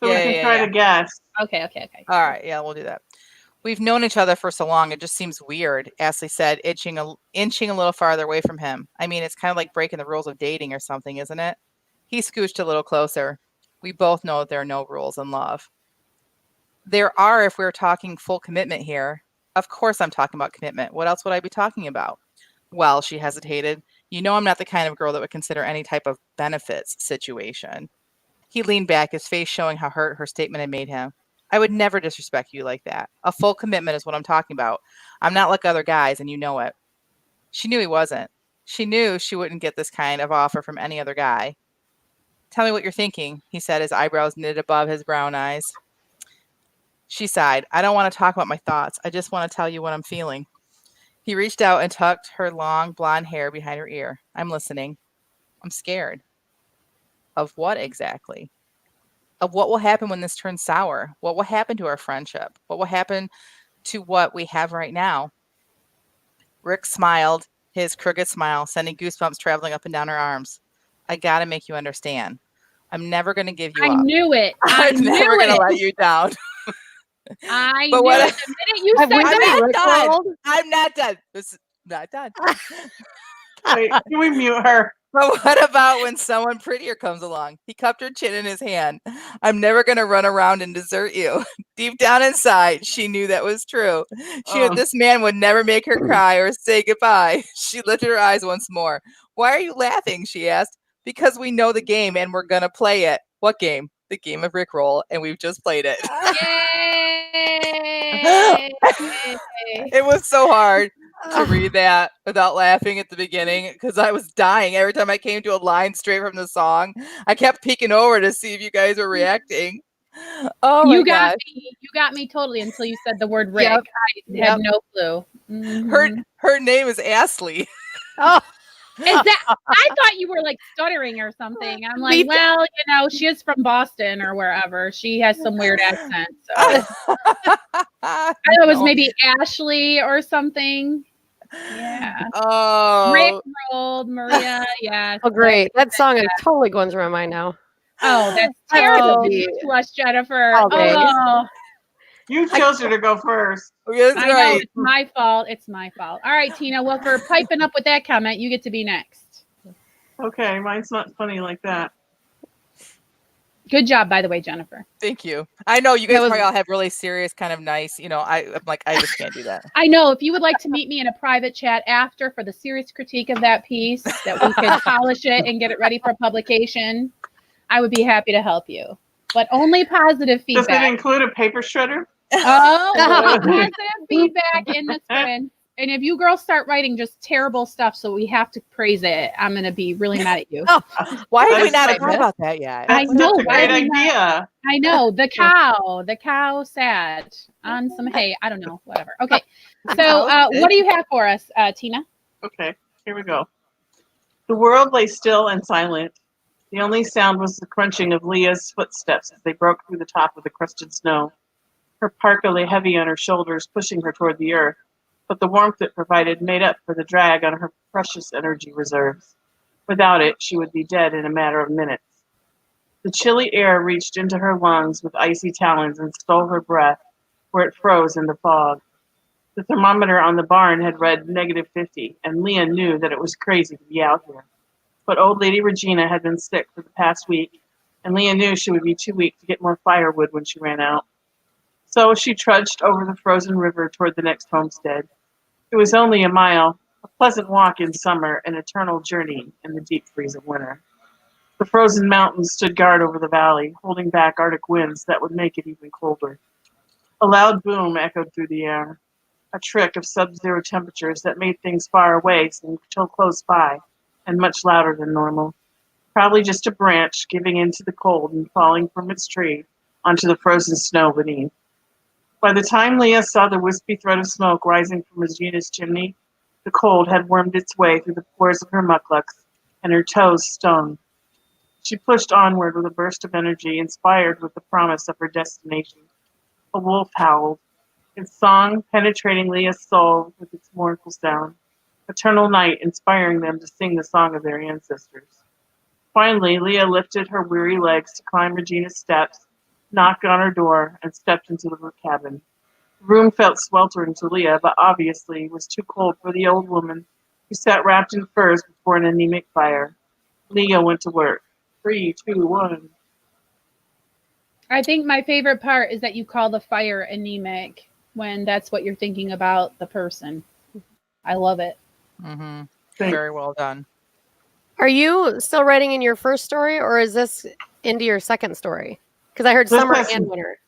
we can try to guess. Okay. All right. Yeah, we'll do that. We've known each other for so long, it just seems weird, Ashley said, inching a little farther away from him. I mean, it's kind of like breaking the rules of dating or something, isn't it? He scooched a little closer. We both know that there are no rules in love. There are if we're talking full commitment here. Of course I'm talking about commitment. What else would I be talking about? Well, she hesitated. You know I'm not the kind of girl that would consider any type of benefits situation. He leaned back, his face showing how hurt her statement had made him. I would never disrespect you like that. A full commitment is what I'm talking about. I'm not like other guys, and you know it. She knew he wasn't. She knew she wouldn't get this kind of offer from any other guy. Tell me what you're thinking, he said, his eyebrows knitted above his brown eyes. She sighed. I don't want to talk about my thoughts. I just want to tell you what I'm feeling. He reached out and tucked her long blonde hair behind her ear. I'm listening. I'm scared. Of what exactly? Of what will happen when this turns sour? What will happen to our friendship? What will happen to what we have right now? Rick smiled, his crooked smile sending goosebumps traveling up and down her arms. I gotta make you understand. I'm never gonna give you up. I knew it. I'm never gonna let you down. I knew it. The minute you said I'm not done. This is not done. Wait, can we mute her? But what about when someone prettier comes along? He cupped her chin in his hand. I'm never going to run around and desert you. Deep down inside, she knew that was true. She knew this man would never make her cry or say goodbye. She lifted her eyes once more. Why are you laughing? She asked. Because we know the game and we're going to play it. What game? The game of Rickroll, and we've just played it. Yay! It was so hard to read that without laughing at the beginning because I was dying every time I came to a line straight from the song. I kept peeking over to see if you guys were reacting. Oh my gosh. You got me totally until you said the word Rick. Yep. I had no clue. Mm-hmm. Her name is Ashley. Oh. Is that? I thought you were like stuttering or something. I'm like, well, you know, she is from Boston or wherever. She has some weird accent. So I thought it was maybe Ashley or something. Yeah. Oh. Rick rolled Maria. Yeah. Oh, great. That song is totally going through my mind now. Oh, that's terrible to us, Jennifer. Okay. Oh. You chose her to go first. That's I know, it's my fault. It's my fault. All right, Tina. Well, for piping up with that comment, you get to be next. Okay, mine's not funny like that. Good job, by the way, Jennifer. Thank you. I know you guys probably all have really serious, kind of nice, you know, I'm like, I just can't do that. I know. If you would like to meet me in a private chat after for the serious critique of that piece, that we could polish it and get it ready for publication, I would be happy to help you. But only positive feedback. Does it include a paper shredder? Oh, positive feedback in the sprint. And if you girls start writing just terrible stuff, so we have to praise it, I'm going to be really mad at you. Why have we not thought about that yet? I know. That's a great idea. I know. The cow sad on some hay. I don't know. Whatever. Okay. So what do you have for us, Tina? Okay. Here we go. The world lay still and silent. The only sound was the crunching of Leah's footsteps as they broke through the top of the crusted snow. Her parka lay heavy on her shoulders, pushing her toward the earth, but the warmth it provided made up for the drag on her precious energy reserves. Without it, she would be dead in a matter of minutes. The chilly air reached into her lungs with icy talons and stole her breath, where it froze in the fog. The thermometer on the barn had read -50, and Leah knew that it was crazy to be out here. But old lady Regina had been sick for the past week, and Leah knew she would be too weak to get more firewood when she ran out. So she trudged over the frozen river toward the next homestead. It was only a mile, a pleasant walk in summer, an eternal journey in the deep freeze of winter. The frozen mountains stood guard over the valley, holding back Arctic winds that would make it even colder. A loud boom echoed through the air, a trick of sub-zero temperatures that made things far away seem so close by, and much louder than normal. Probably just a branch giving in to the cold and falling from its tree onto the frozen snow beneath. By the time Leah saw the wispy thread of smoke rising from Regina's chimney, the cold had wormed its way through the pores of her mucklucks, and her toes stung. She pushed onward with a burst of energy, inspired with the promise of her destination. A wolf howled, its song penetrating Leah's soul with its mournful sound. Eternal night inspiring them to sing the song of their ancestors. Finally, Leah lifted her weary legs to climb Regina's steps, knocked on her door, and stepped into the cabin. The room felt sweltering to Leah, but obviously was too cold for the old woman who sat wrapped in furs before an anemic fire. Leah went to work. 3, 2, 1. I think my favorite part is that you call the fire anemic when that's what you're thinking about the person. I love it. Mm-hmm. Very well done. Are you still writing in your first story, or is this into your second story? Because I heard summer and winter.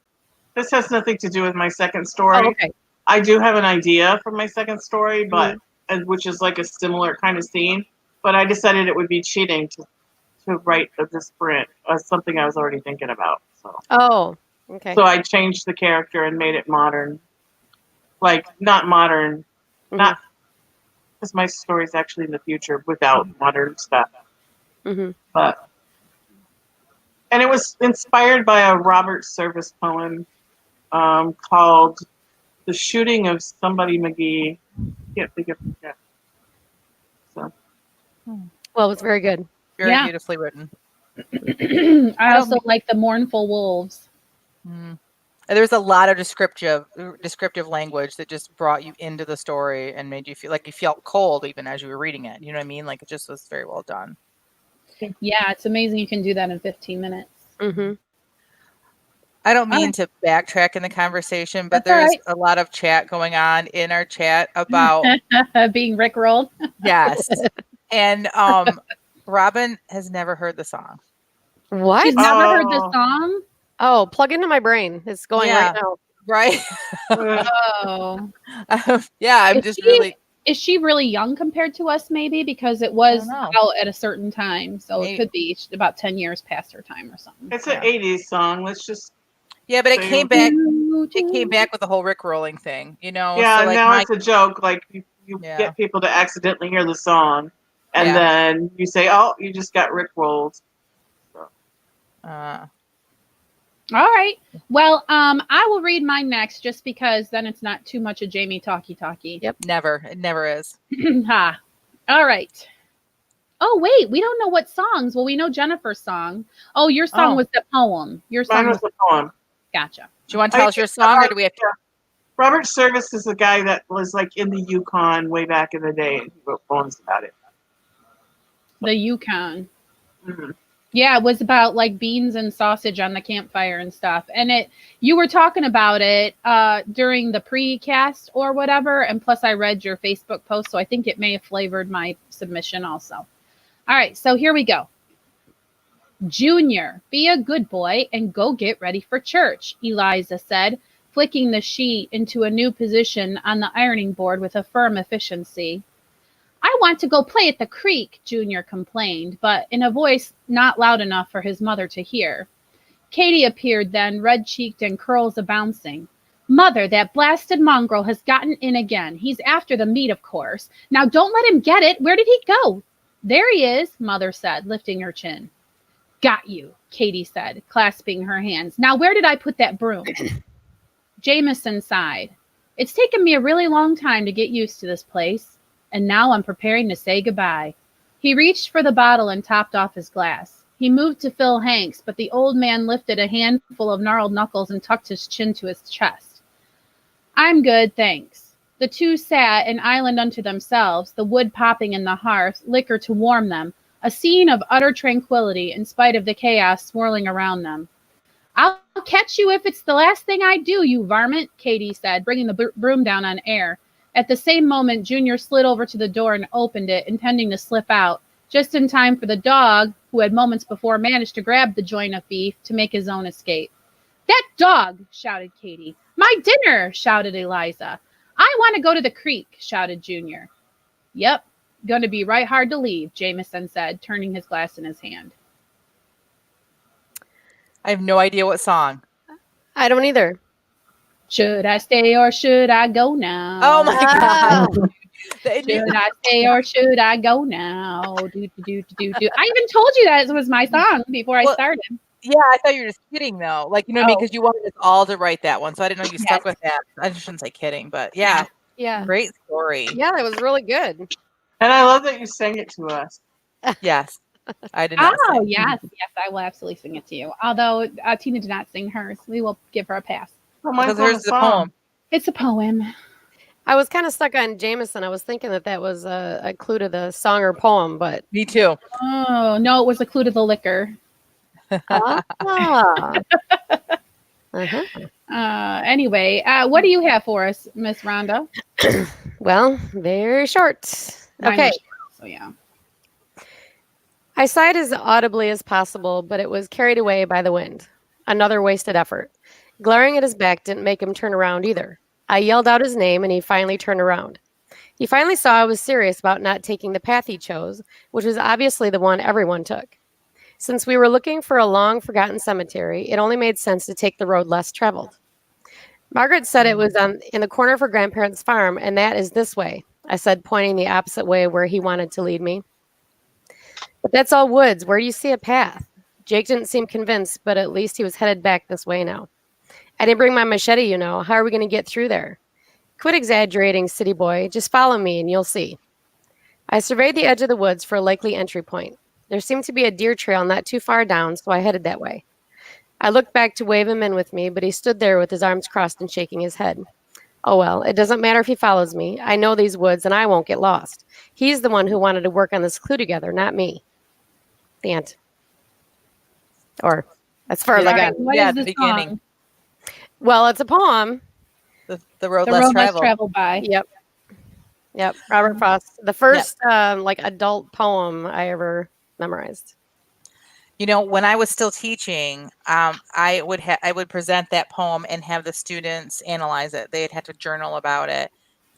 This has nothing to do with my second story. Oh, okay. I do have an idea for my second story, but which is like a similar kind of scene. But I decided it would be cheating to write this sprint as something I was already thinking about. So. Oh, okay. So I changed the character and made it modern. Like, not modern, not because my story is actually in the future without modern stuff. But, and it was inspired by a Robert Service poem called "The Shooting of Somebody McGee." Can't think of it. So. Well, it was very good. Very beautifully written. I also like the mournful wolves. There's a lot of descriptive language that just brought you into the story and made you feel like you felt cold even as you were reading it. You know what I mean? Like, it just was very well done. Yeah, it's amazing you can do that in 15 minutes. I don't mean to backtrack in the conversation, but there's a lot of chat going on in our chat about being rickrolled. Yes. And Robin has never heard the song. What? She's never heard the song? Oh, plug into my brain. It's going right now. Right. Oh. I'm just really. Is she really young compared to us, maybe? Because it was out at a certain time. So it could be about 10 years past her time or something. It's an 80s song. Let's just. Yeah, but it came back. It came back with the whole Rickrolling thing, you know? Yeah, so like now it's a joke. Like, you get people to accidentally hear the song. And then you say, "Oh, you just got rickrolled." So. All right. Well, I will read mine next, just because then it's not too much of Jamie talkie. Yep. Never. It never is. Ha. All right. Oh, wait. We don't know what songs. Well, we know Jennifer's song. Oh, your song was the poem. Your song was the poem. Gotcha. Do you want to tell us your song, or do we have to? Robert Service is the guy that was like in the Yukon way back in the day, and he wrote poems about it. The Yukon. Yeah, it was about like beans and sausage on the campfire and stuff. And you were talking about it during the pre-cast or whatever. And plus I read your Facebook post, so I think it may have flavored my submission also. All right, so here we go. Junior, be a good boy and go get ready for church, Eliza said, flicking the sheet into a new position on the ironing board with a firm efficiency. I want to go play at the creek, Junior complained, but in a voice not loud enough for his mother to hear. Katie appeared then, red-cheeked and curls a-bouncing. Mother, that blasted mongrel has gotten in again. He's after the meat, of course. Now don't let him get it. Where did he go? There he is, Mother said, lifting her chin. Got you, Katie said, clasping her hands. Now, where did I put that broom? Jameson sighed. It's taken me a really long time to get used to this place, and now I'm preparing to say goodbye. He reached for the bottle and topped off his glass. He moved to fill Hank's, but the old man lifted a handful of gnarled knuckles and tucked his chin to his chest. I'm good, thanks. The two sat an island unto themselves, the wood popping in the hearth, liquor to warm them, a scene of utter tranquility in spite of the chaos swirling around them. I'll catch you if it's the last thing I do, you varmint, Katie said, bringing the broom down on air. At the same moment, Junior slid over to the door and opened it, intending to slip out, just in time for the dog, who had moments before managed to grab the joint of beef, to make his own escape. That dog, shouted Katie. My dinner, shouted Eliza. I want to go to the creek, shouted Junior. Yep, going to be right hard to leave, Jameson said, turning his glass in his hand. I have no idea what song. I don't either. Should I stay or should I go now? Oh my God. Should I stay or should I go now? Do. I even told you that it was my song before I started. Yeah, I thought you were just kidding though. Like, you know what I mean? Because you wanted us all to write that one. So I didn't know you stuck with that. I shouldn't say kidding, but yeah. Yeah. Great story. Yeah, that was really good. And I love that you sang it to us. Yes. I did not sing. Yes, I will absolutely sing it to you. Although Tina did not sing hers. We will give her a pass. Because hers is a poem. It's a poem. I was kind of stuck on Jameson. I was thinking that was a clue to the song or poem, but... Me too. Oh, no, it was a clue to the liquor. Anyway, what do you have for us, Miss Rhonda? Well, very short. Okay. So, yeah. I sighed as audibly as possible, but it was carried away by the wind. Another wasted effort. Glaring at his back didn't make him turn around either. I yelled out his name, and he finally turned around. He finally saw I was serious about not taking the path he chose, which was obviously the one everyone took. Since we were looking for a long-forgotten cemetery, it only made sense to take the road less traveled. Margaret said it was in the corner of her grandparents' farm, and that is this way, I said, pointing the opposite way where he wanted to lead me. But that's all woods. Where do you see a path? Jake didn't seem convinced, but at least he was headed back this way now. I didn't bring my machete, you know. How are we going to get through there? Quit exaggerating, city boy. Just follow me and you'll see. I surveyed the edge of the woods for a likely entry point. There seemed to be a deer trail not too far down, so I headed that way. I looked back to wave him in with me, but he stood there with his arms crossed and shaking his head. Oh well, it doesn't matter if he follows me. I know these woods and I won't get lost. He's the one who wanted to work on this clue together, not me. The end. Or as far as I got. Yeah, the beginning. Song? Well, it's a poem. The road less traveled by. Yep. Robert Frost. The first adult poem I ever memorized. You know, when I was still teaching, I would present that poem and have the students analyze it. They'd have to journal about it,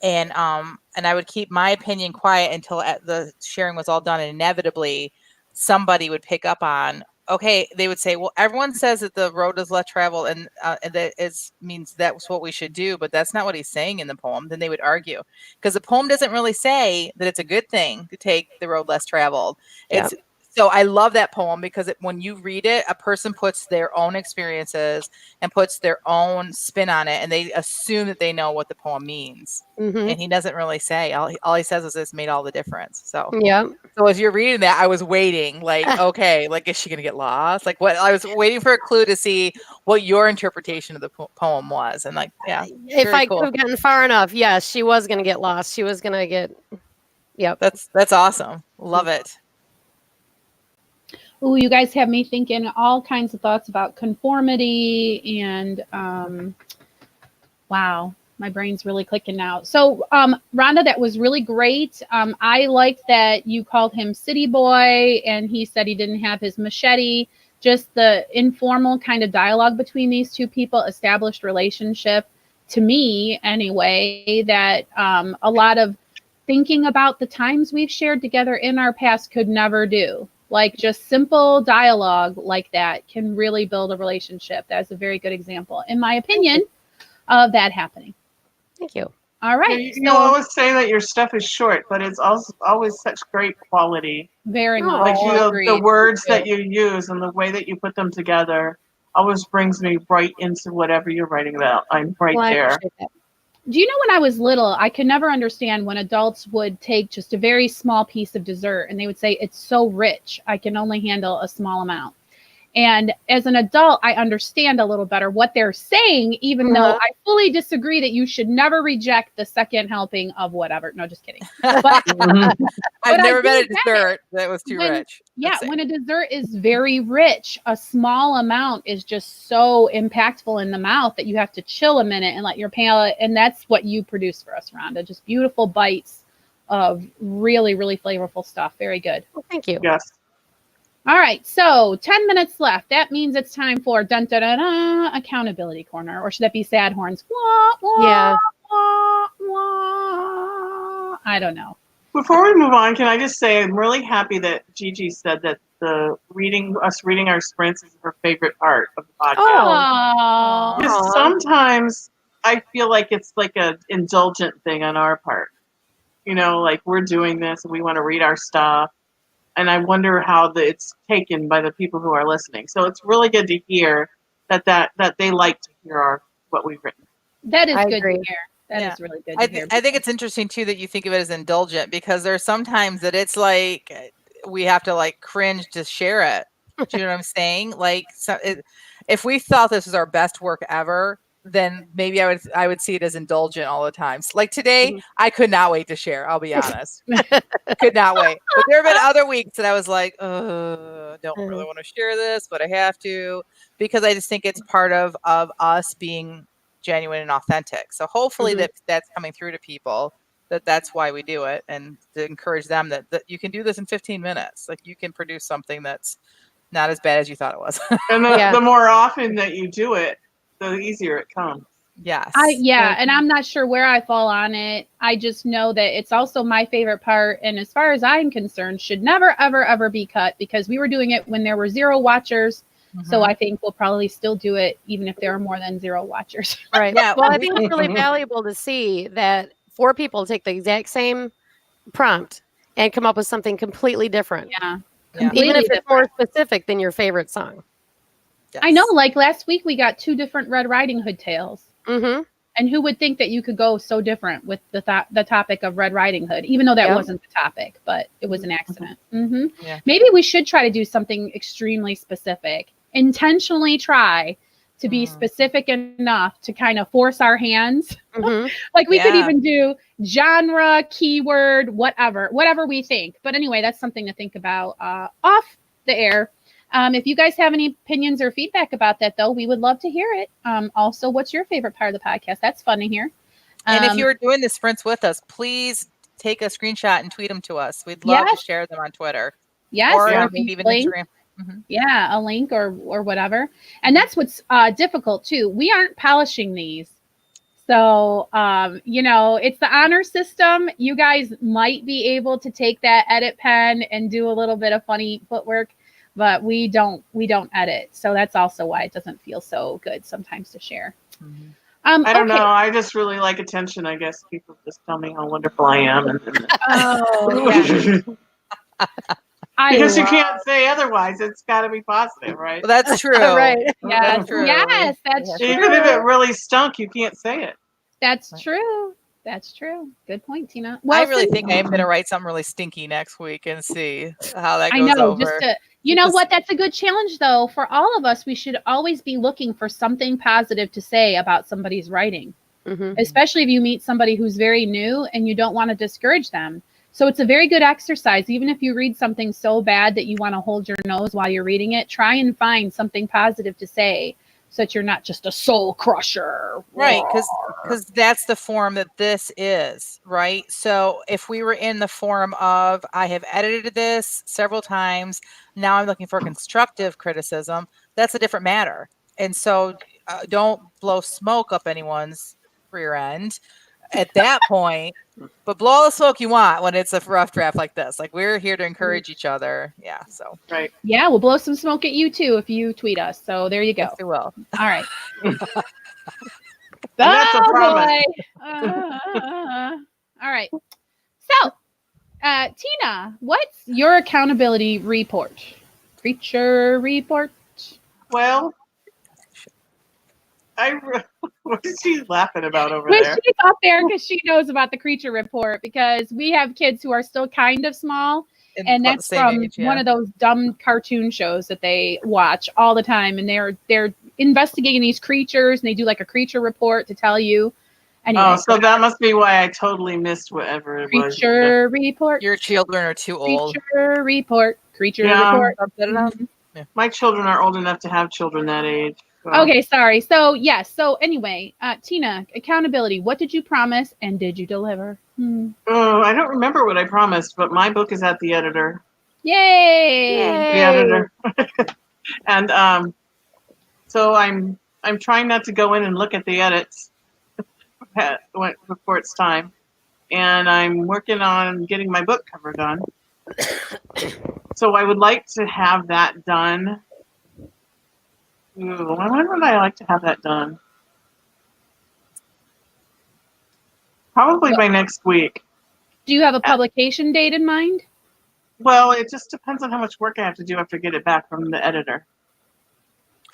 and I would keep my opinion quiet until the sharing was all done. And inevitably, somebody would pick up on. Okay, they would say, well, everyone says that the road is less traveled and that means that's what we should do, but that's not what he's saying in the poem. Then they would argue because the poem doesn't really say that it's a good thing to take the road less traveled. It's So I love that poem because when you read it, a person puts their own experiences and puts their own spin on it, and they assume that they know what the poem means. Mm-hmm. And he doesn't really say. All he says is this made all the difference. So So as you're reading that, I was waiting, like, okay, like, is she going to get lost? Like, what? I was waiting for a clue to see what your interpretation of the poem was. And like, yeah. If I could have gotten far enough, yes, she was going to get lost. She was going to get, That's awesome. Love it. Ooh, you guys have me thinking all kinds of thoughts about conformity and, wow, my brain's really clicking now. So, Rhonda, that was really great. I liked that you called him City Boy and he said he didn't have his machete. Just the informal kind of dialogue between these two people established relationship, to me anyway, that a lot of thinking about the times we've shared together in our past could never do. Like just simple dialogue like that can really build a relationship. That's a very good example, in my opinion, of that happening. Thank you. All right. You always say that your stuff is short, but it's also always such great quality. Very much. Like the words that you use and the way that you put them together always brings me right into whatever you're writing about. I'm right there. Do you know when I was little, I could never understand when adults would take just a very small piece of dessert and they would say, it's so rich, I can only handle a small amount. And as an adult, I understand a little better what they're saying, even though I fully disagree that you should never reject the second helping of whatever. No, just kidding. But, I've never been a dessert that was too rich. Yeah, when a dessert is very rich, a small amount is just so impactful in the mouth that you have to chill a minute and let your palate, and that's what you produce for us, Rhonda. Just beautiful bites of really, really flavorful stuff. Very good. Well, thank you. Yes. All right, so 10 minutes left. That means it's time for dun, dun, dun, dun, accountability corner, or should that be sad horns? Wah, wah, yeah. Wah, wah. I don't know. Before we move on, can I just say I'm really happy that Gigi said that reading our sprints is her favorite part of the podcast. Because sometimes I feel like it's like an indulgent thing on our part. Like we're doing this and we want to read our stuff. And I wonder how it's taken by the people who are listening. So it's really good to hear that they like to hear what we've written. That is good to hear. That is really good to hear. I think it's interesting too that you think of it as indulgent, because there's sometimes that it's like we have to like cringe to share it. Do you know what I'm saying? Like, if we thought this was our best work ever, then maybe I would see it as indulgent all the time. So like today, I could not wait to share. I'll be honest, could not wait. But there have been other weeks that I was like, don't really want to share this, but I have to, because I just think it's part of us being genuine and authentic. So hopefully that's coming through to people, that's why we do it, and to encourage them that you can do this in 15 minutes. Like you can produce something that's not as bad as you thought it was. And the more often that you do it, the easier it comes. Yes. And I'm not sure where I fall on it. I just know that it's also my favorite part. And as far as I'm concerned, should never, ever, ever be cut, because we were doing it when there were 0 watchers. So I think we'll probably still do it even if there are more than 0 watchers. Right. Yeah. Well, I think it's really valuable to see that 4 people take the exact same prompt and come up with something completely different. Yeah. Even if it's more specific than your favorite song. Yes. I know, like last week we got 2 different Red Riding Hood tales. And who would think that you could go so different with the topic of Red Riding Hood, even though that wasn't the topic, but it was an accident. Yeah. Maybe we should try to do something extremely specific, intentionally try to be specific enough to kind of force our hands. Like we could even do genre, keyword, whatever we think. But anyway, that's something to think about off the air. If you guys have any opinions or feedback about that, though, we would love to hear it. Also, what's your favorite part of the podcast? That's fun to hear. And if you were doing the sprints with us, please take a screenshot and tweet them to us. We'd love to share them on Twitter. Yes. Or maybe even Instagram. Yeah, a link or whatever. And that's what's difficult, too. We aren't polishing these. So, it's the honor system. You guys might be able to take that edit pen and do a little bit of funny footwork. But we don't edit. So that's also why it doesn't feel so good sometimes to share. I don't know. I just really like attention. I guess people just tell me how wonderful I am. Because you can't say otherwise. It's got to be positive, right? Well, that's true. Right. Yes, that's true. Even if it really stunk, you can't say it. That's true. That's true. Good point, Tina. Well, I really think I'm going to write something really stinky next week and see how that goes over. You know what? That's a good challenge, though. For all of us, we should always be looking for something positive to say about somebody's writing, especially if you meet somebody who's very new and you don't want to discourage them. So it's a very good exercise. Even if you read something so bad that you want to hold your nose while you're reading it, try and find something positive to say so that you're not just a soul crusher. Right, because that's the form that this is, right? So if we were in the form of, I have edited this several times, now I'm looking for constructive criticism, that's a different matter. And so don't blow smoke up anyone's rear end at that point, but blow all the smoke you want when it's a rough draft like this. Like, we're here to encourage each other. Yeah, so. Right. Yeah, we'll blow some smoke at you, too, if you tweet us. So there you go. Yes, we will. All right. that's a promise. All right. So, Tina, what's your accountability report? Creature report? Well, what is she laughing about over there? She's up there because she knows about the creature report, because we have kids who are still kind of small, and that's from one of those dumb cartoon shows that they watch all the time, and they're investigating these creatures, and they do like a creature report to tell you. Anyway, oh, so that must be why I totally missed whatever it was. Creature report. Your children are too old. Creature report. Creature report. Yeah. My children are old enough to have children that age. So. Okay, sorry. So, yes. So, anyway, Tina, accountability. What did you promise, and did you deliver? Oh, I don't remember what I promised, but my book is at the editor. Yay! The editor. And so I'm trying not to go in and look at the edits before it's time. And I'm working on getting my book cover done. So I would like to have that done. When would I like to have that done? Probably by next week. Do you have a publication date in mind? Well, it just depends on how much work I have to do after I get it back from the editor.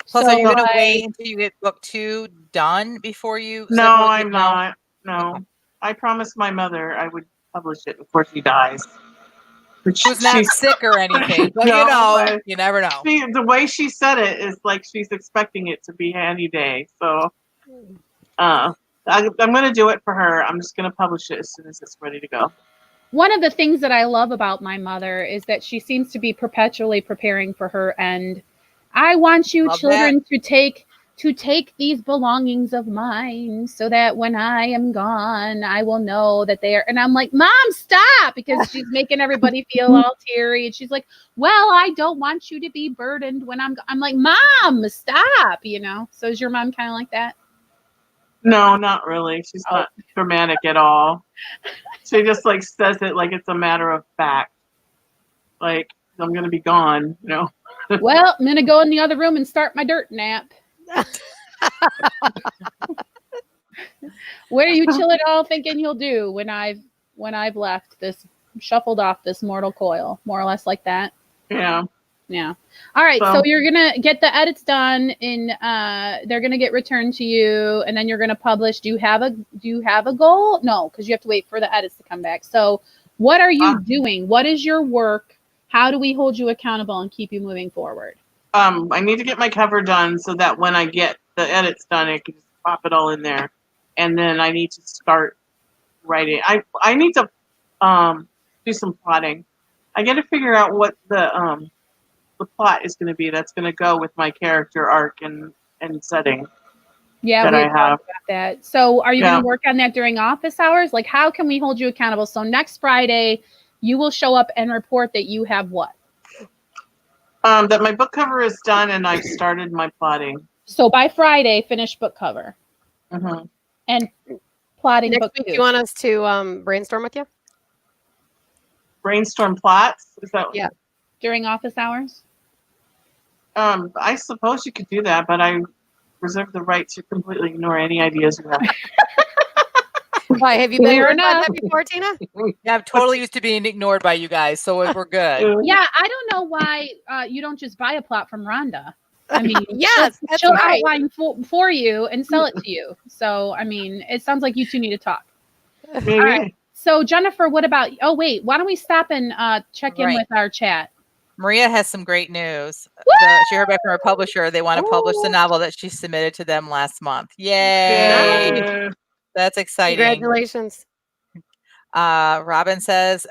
Plus, are you going to wait until you get book 2 done before you? No, I'm not. No. Okay. I promised my mother I would publish it before she dies. Who's not sick or anything, but no, you never know. The way she said it is like she's expecting it to be any day. So I'm going to do it for her. I'm just going to publish it as soon as it's ready to go. One of the things that I love about my mother is that she seems to be perpetually preparing for her end. I want you children to take these belongings of mine so that when I am gone, I will know that they are. And I'm like, Mom, stop, because she's making everybody feel all teary. And she's like, well, I don't want you to be burdened when I'm like, Mom, stop, So is your mom kind of like that? No, not really. She's not dramatic at all. She just like says it like it's a matter of fact. Like, I'm going to be gone, Well, I'm going to go in the other room and start my dirt nap. What are you children all thinking you'll do when I've left this, shuffled off this mortal coil? More or less like that. Yeah. All right. So you're gonna get the edits done, and they're gonna get returned to you, and then you're gonna publish. Do you have a goal? No, because you have to wait for the edits to come back. So what are you doing? What is your work? How do we hold you accountable and keep you moving forward? I need to get my cover done so that when I get the edits done, I can just pop it all in there. And then I need to start writing. I need to do some plotting. I got to figure out what the plot is going to be that's going to go with my character arc and setting. Yeah, we talked about that. So are you going to work on that during office hours? Like, how can we hold you accountable? So next Friday, you will show up and report that you have what? That my book cover is done and I've started my plotting. So by Friday, finish book cover. Mm-hmm. And plotting next book week, 2. You want us to brainstorm with you? Brainstorm plots? Is that during office hours? I suppose you could do that, but I reserve the right to completely ignore any ideas you have. Why, have you been heard about that before, Tina? Yeah, I'm totally used to being ignored by you guys, so we're good. Yeah, I don't know why you don't just buy a plot from Rhonda. I mean, yes, she'll outline for you and sell it to you. So, I mean, it sounds like you two need to talk. Maybe. All right. So, Jennifer, what about? Oh, wait. Why don't we stop and check in with our chat? Maria has some great news. She heard back from her publisher. They want to publish the novel that she submitted to them last month. Yay! That's exciting. Congratulations. Robin says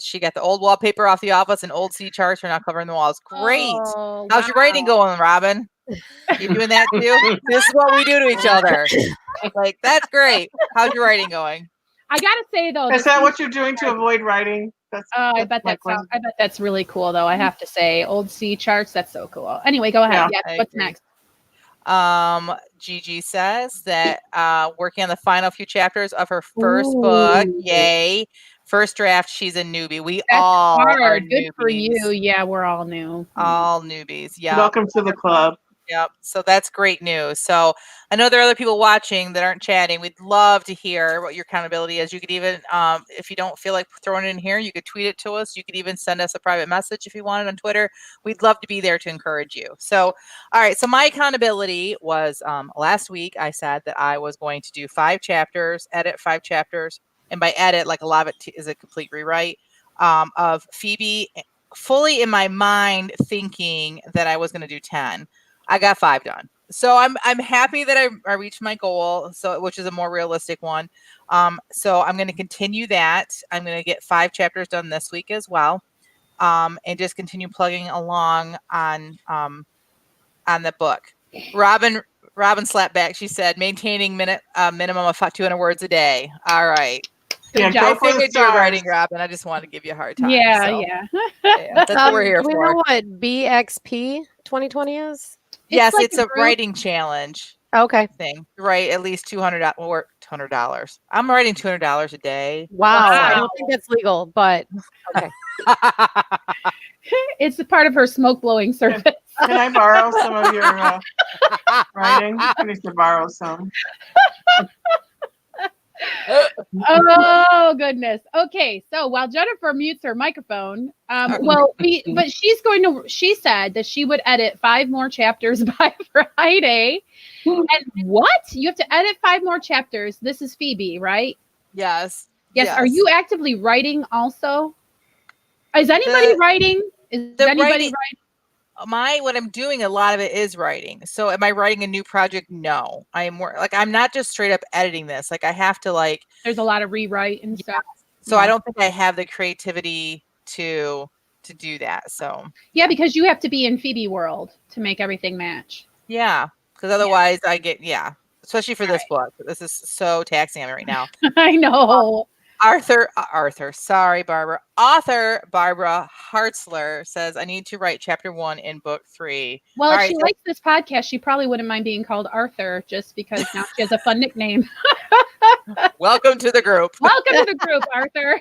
she got the old wallpaper off the office and old C charts are now covering the walls. Great. Oh, how's your writing going, Robin? You doing that too? This is what we do to each other. Like, that's great. How's your writing going? I gotta say though, is that what you're doing to avoid writing? I bet that's really cool though. I have to say, old C charts. That's so cool. Anyway, go ahead. Yeah, what's next? Gigi says that working on the final few chapters of her first book. Yay. First draft, she's a newbie. That's all are good newbies. For you. Yeah, we're all new. All newbies. Yeah. Welcome to the club. Yep. So that's great news. So I know there are other people watching that aren't chatting. We'd love to hear what your accountability is. You could even, if you don't feel like throwing it in here, you could tweet it to us. You could even send us a private message if you wanted on Twitter. We'd love to be there to encourage you. So, all right. So my accountability was last week I said that I was going to do 5 chapters, edit 5 chapters. And by edit, like a lot of it is a complete rewrite of Phoebe, fully in my mind thinking that I was going to do 10. I got 5 done. So I'm happy that I reached my goal, so which is a more realistic one. So I'm going to continue that. I'm going to get 5 chapters done this week as well, and just continue plugging along on the book. Robin slapped back. She said, maintaining minimum of 200 words a day. All right. Yeah, I figured you were writing, Robin. I just wanted to give you a hard time. Yeah, so. yeah. That's what we're here do we for. know what BXP 2020 is? Yes, like it's a writing challenge. Okay. Thing. Right, at least $200. I'm writing $200 a day. Wow. I don't think that's legal, but okay. It's a part of her smoke blowing service. Can I borrow some of your writing? I need to borrow some. Oh goodness. Okay, so while Jennifer mutes her microphone, she said that she would edit 5 more chapters by Friday. And what? You have to edit 5 more chapters. This is Phoebe, right? Yes. Yes. Are you actively writing also? Is anybody writing? Is anybody writing? What I'm doing, a lot of it is writing. So am I writing a new project? No. I'm not just straight up editing this. Like I have to there's a lot of rewrite and stuff. So I don't think I have the creativity to do that. So yeah, because you have to be in Phoebe world to make everything match. Yeah. Because otherwise I get, especially for this book. This is so taxing on me right now. I know. Author Barbara Hartzler says, I need to write chapter 1 in book 3. Well, if she likes this podcast, she probably wouldn't mind being called Arthur just because now she has a fun nickname. Welcome to the group. Welcome to the group, Arthur.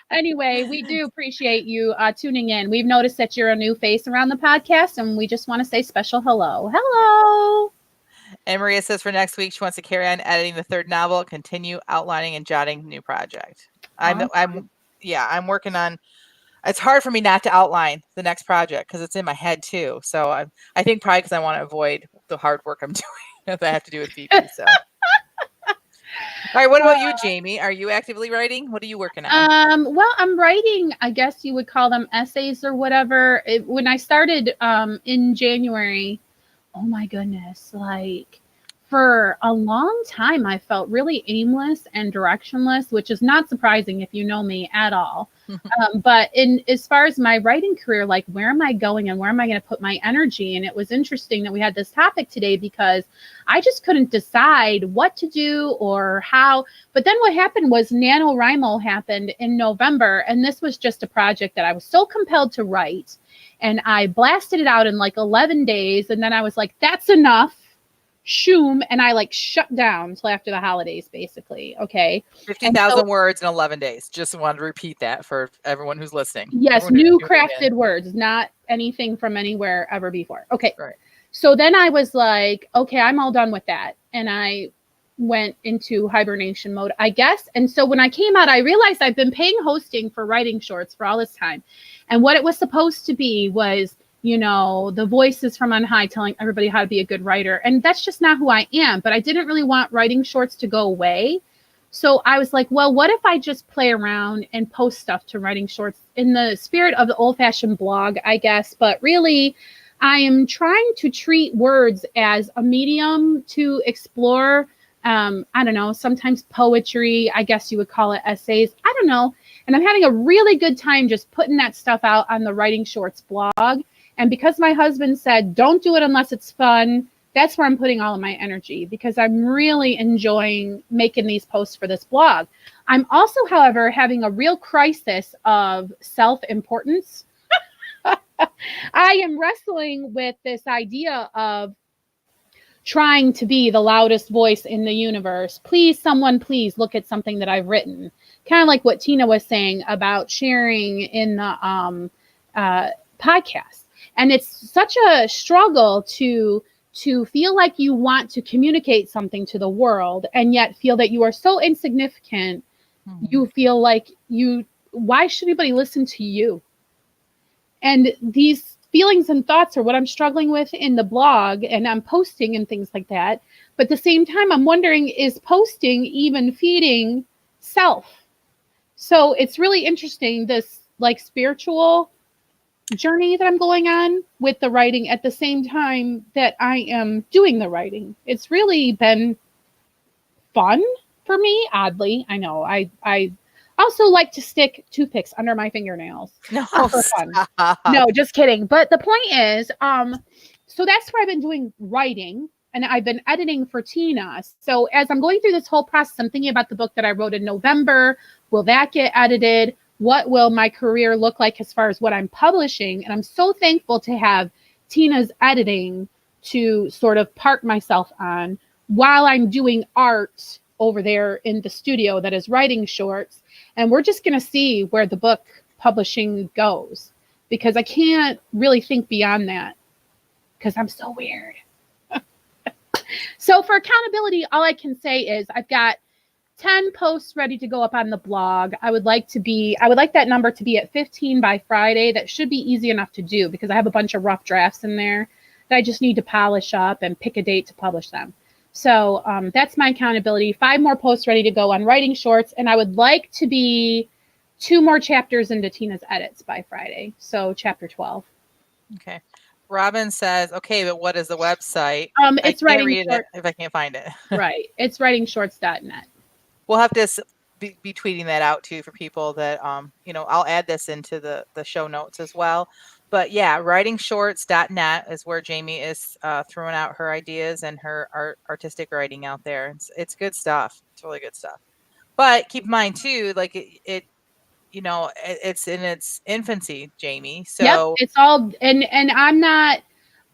Anyway, we do appreciate you tuning in. We've noticed that you're a new face around the podcast, and we just want to say special hello. Hello. And Maria says for next week, she wants to carry on editing the 3rd novel, continue outlining and jotting new project. I'm working on. It's hard for me not to outline the next project because it's in my head too. So I think probably because I want to avoid the hard work I'm doing that I have to do with Phoebe. So. All right. What about you, Jamie? Are you actively writing? What are you working on? Well, I'm writing, I guess you would call them essays or whatever. When I started in January, oh my goodness, for a long time, I felt really aimless and directionless, which is not surprising if you know me at all. But as far as my writing career, where am I going and where am I going to put my energy? And it was interesting that we had this topic today because I just couldn't decide what to do or how. But then what happened was NaNoWriMo happened in November. And this was just a project that I was so compelled to write. And I blasted it out in 11 days. And then I was like, that's enough. Shoom, and I shut down until after the holidays, basically. Okay. 50,000 words in 11 days. Just wanted to repeat that for everyone who's listening. Yes, new crafted words, not anything from anywhere ever before. Okay. Right. So then I was like, okay, I'm all done with that. And I went into hibernation mode, I guess. And so when I came out, I realized I've been paying hosting for writing shorts for all this time. And what it was supposed to be was, the voices from on high telling everybody how to be a good writer. And that's just not who I am. But I didn't really want writing shorts to go away. So I was like, well, what if I just play around and post stuff to writing shorts in the spirit of the old-fashioned blog, I guess. But really, I am trying to treat words as a medium to explore, I don't know, sometimes poetry, I guess you would call it essays. I don't know. And I'm having a really good time just putting that stuff out on the Writing Shorts blog. And because my husband said, don't do it unless it's fun, that's where I'm putting all of my energy because I'm really enjoying making these posts for this blog. I'm also, however, having a real crisis of self-importance. I am wrestling with this idea of trying to be the loudest voice in the universe. Please, someone, please look at something that I've written. Kind of like what Tina was saying about sharing in the podcast. And it's such a struggle to feel like you want to communicate something to the world and yet feel that you are so insignificant. You feel like why should anybody listen to you? And these feelings and thoughts are what I'm struggling with in the blog, and I'm posting and things like that. But at the same time, I'm wondering, is posting even feeding self? So it's really interesting, this like spiritual journey that I'm going on with the writing at the same time that I am doing the writing. It's really been fun for me, oddly. I know. I also like to stick toothpicks under my fingernails. No, for fun. No, just kidding. But the point is, so that's where I've been doing writing, and I've been editing for Tina. So as I'm going through this whole process, I'm thinking about the book that I wrote in November. Will that get edited? What will my career look like as far as what I'm publishing? And I'm so thankful to have Tina's editing to sort of park myself on while I'm doing art over there in the studio that is writing shorts. And we're just going to see where the book publishing goes, because I can't really think beyond that because I'm so weird. So for accountability, all I can say is I've got 10 posts ready to go up on the blog. I would like that number to be at 15 by Friday. That should be easy enough to do because I have a bunch of rough drafts in there that I just need to polish up and pick a date to publish them. So that's my accountability. 5 more posts ready to go on writing shorts. And I would like to be 2 more chapters into Tina's edits by Friday. So chapter 12. Okay. Robin says, okay, but what is the website? It's I can't read it if I can't find it. Right. It's writingshorts.net. We'll have to be tweeting that out too for people that, I'll add this into the show notes as well. But yeah, writingshorts.net is where Jamie is throwing out her ideas and her artistic writing out there. It's good stuff. It's really good stuff. But keep in mind too, like it's in its infancy, Jamie. So yep, it's all, and I'm not,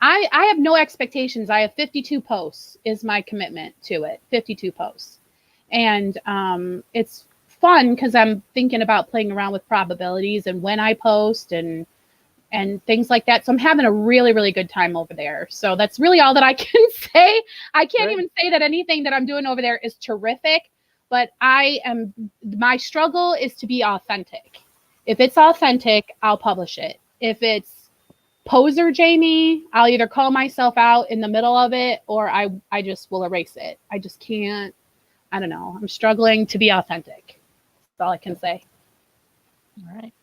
I have no expectations. I have 52 posts is my commitment to it. 52 posts. And it's fun because I'm thinking about playing around with probabilities and when I post and things like that. So I'm having a really, really good time over there. So that's really all that I can say. I can't even say that anything that I'm doing over there is terrific, but my struggle is to be authentic. If it's authentic, I'll publish it. If it's poser Jamie, I'll either call myself out in the middle of it or I just will erase it. I just can't. I don't know. I'm struggling to be authentic. That's all I can say. All right.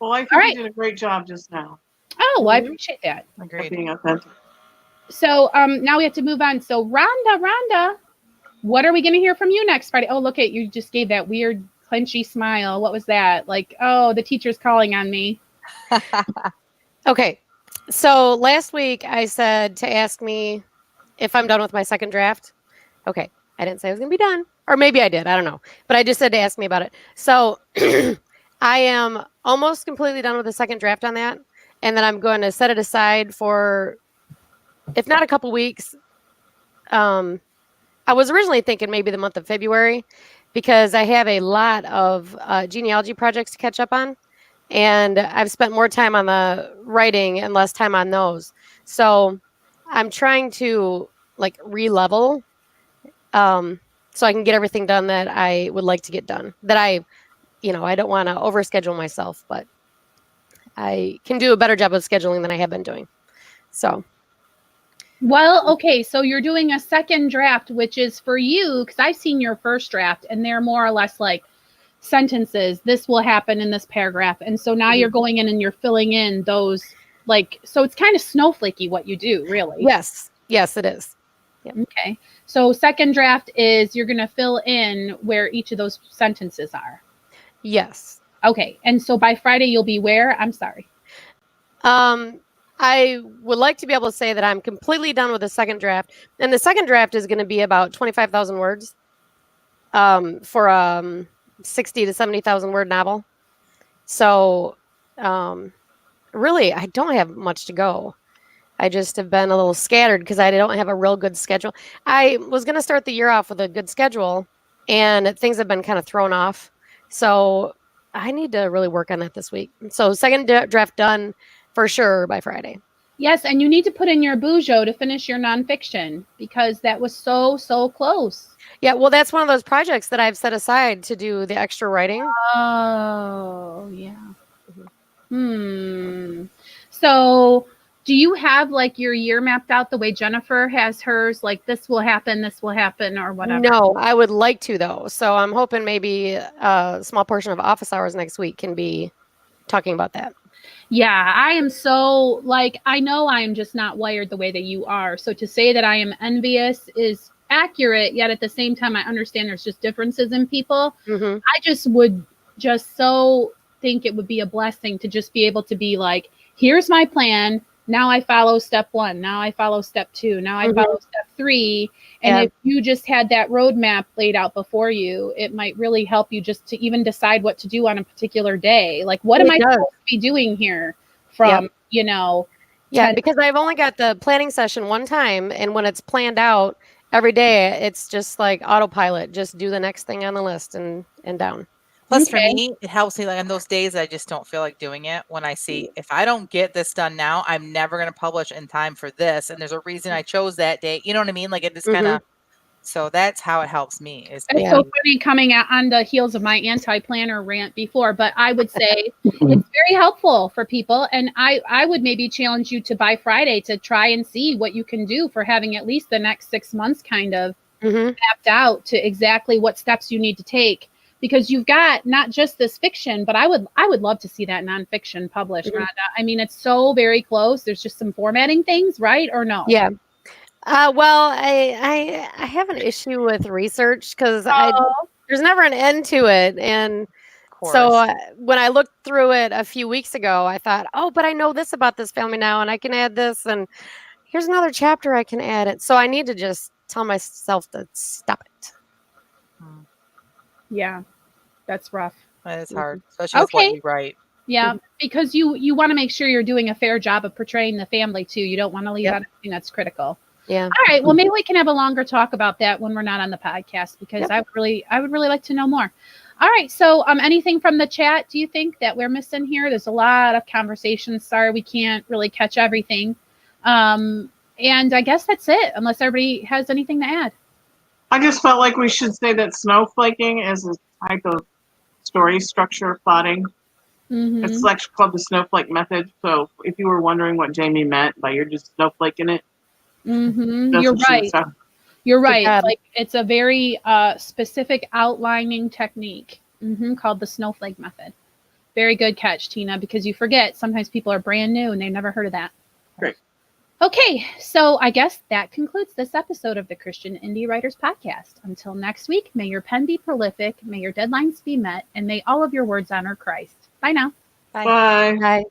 Well, I think you did a great job just now. Oh, well, I appreciate that. Agreed. Being authentic. So now we have to move on. So Rhonda, what are we going to hear from you next Friday? Oh, look at you just gave that weird clenchy smile. What was that? Like, oh, the teacher's calling on me. Okay. So last week I said to ask me if I'm done with my second draft. Okay. I didn't say I was going to be done. Or maybe I did. I don't know. But I just said to ask me about it. So I am almost completely done with the second draft on that. And then I'm going to set it aside for, if not a couple weeks. I was originally thinking maybe the month of February because I have a lot of genealogy projects to catch up on. And I've spent more time on the writing and less time on those. So I'm trying to like re-level so I can get everything done that I would like to get done. That I don't want to overschedule myself, but I can do a better job of scheduling than I have been doing. So. Well, okay. So you're doing a second draft, which is for you, because I've seen your first draft and they're more or less like sentences. This will happen in this paragraph. And so now you're going in and you're filling in those so it's kind of snowflakey what you do, really. Yes. Yes, it is. Yep. Okay. So second draft is you're going to fill in where each of those sentences are. Yes. Okay. And so by Friday, you'll be where? I'm sorry. I would like to be able to say that I'm completely done with the second draft. And the second draft is going to be about 25,000 words for a 60 to 70,000 word novel. So really, I don't have much to go. I just have been a little scattered because I don't have a real good schedule. I was going to start the year off with a good schedule, and things have been kind of thrown off. So I need to really work on that this week. So second draft done. for sure by Friday. Yes, and you need to put in your bujo to finish your nonfiction because that was so close. Yeah, well, that's one of those projects that I've set aside to do the extra writing. Oh, yeah. So, do you have like your year mapped out the way Jennifer has hers? Like this will happen, or whatever? No, I would like to though. So I'm hoping maybe a small portion of office hours next week can be talking about that. Yeah, I am so like, I know I'm just not wired the way that you are. So to say that I am envious is accurate, yet at the same time, I understand there's just differences in people. I just would just so think it would be a blessing to just be able to be like, here's my plan. Now I follow step 1. Now I follow step 2. Now I follow step 3. And if you just had that roadmap laid out before you, it might really help you just to even decide what to do on a particular day. Like, what am I supposed to be doing here from, you know? Yeah, because I've only got the planning session one time. And when it's planned out every day, it's just like autopilot. Just do the next thing on the list and down. Plus, for me, it helps me like on those days I just don't feel like doing it. When I see if I don't get this done now, I'm never going to publish in time for this. And there's a reason I chose that date. You know what I mean? Like it just kind of. So that's how it helps me. It's so funny coming out on the heels of my anti-planner rant before, but I would say it's very helpful for people. And I would maybe challenge you to by Friday to try and see what you can do for having at least the next 6 months kind of mapped out to exactly what steps you need to take. Because you've got not just this fiction, but I would love to see that nonfiction published, Rhonda. I mean, it's so very close. There's just some formatting things, right? Or no? Yeah. Well, I have an issue with research because there's never an end to it. And so when I looked through it a few weeks ago, I thought, oh, but I know this about this family now, and I can add this, and here's another chapter I can add it. So I need to just tell myself to stop it. Yeah, that's rough. That is hard, especially with what you write. Yeah, because you want to make sure you're doing a fair job of portraying the family too. You don't want to leave out anything that's critical. Yeah. All right. Well, maybe we can have a longer talk about that when we're not on the podcast because I would really like to know more. All right. So, anything from the chat? Do you think that we're missing here? There's a lot of conversations. Sorry, we can't really catch everything. And I guess that's it. Unless everybody has anything to add. I just felt like we should say that snowflaking is a type of story structure plotting. It's like called the snowflake method. So if you were wondering what Jamie meant by you're just snowflaking it, you're right. You're right. Like it's a very specific outlining technique called the snowflake method. Very good catch, Tina, because you forget sometimes people are brand new and they've never heard of that. Great. Okay, so I guess that concludes this episode of the Christian Indie Writers Podcast. Until next week, may your pen be prolific, may your deadlines be met, and may all of your words honor Christ. Bye now. Bye. Bye.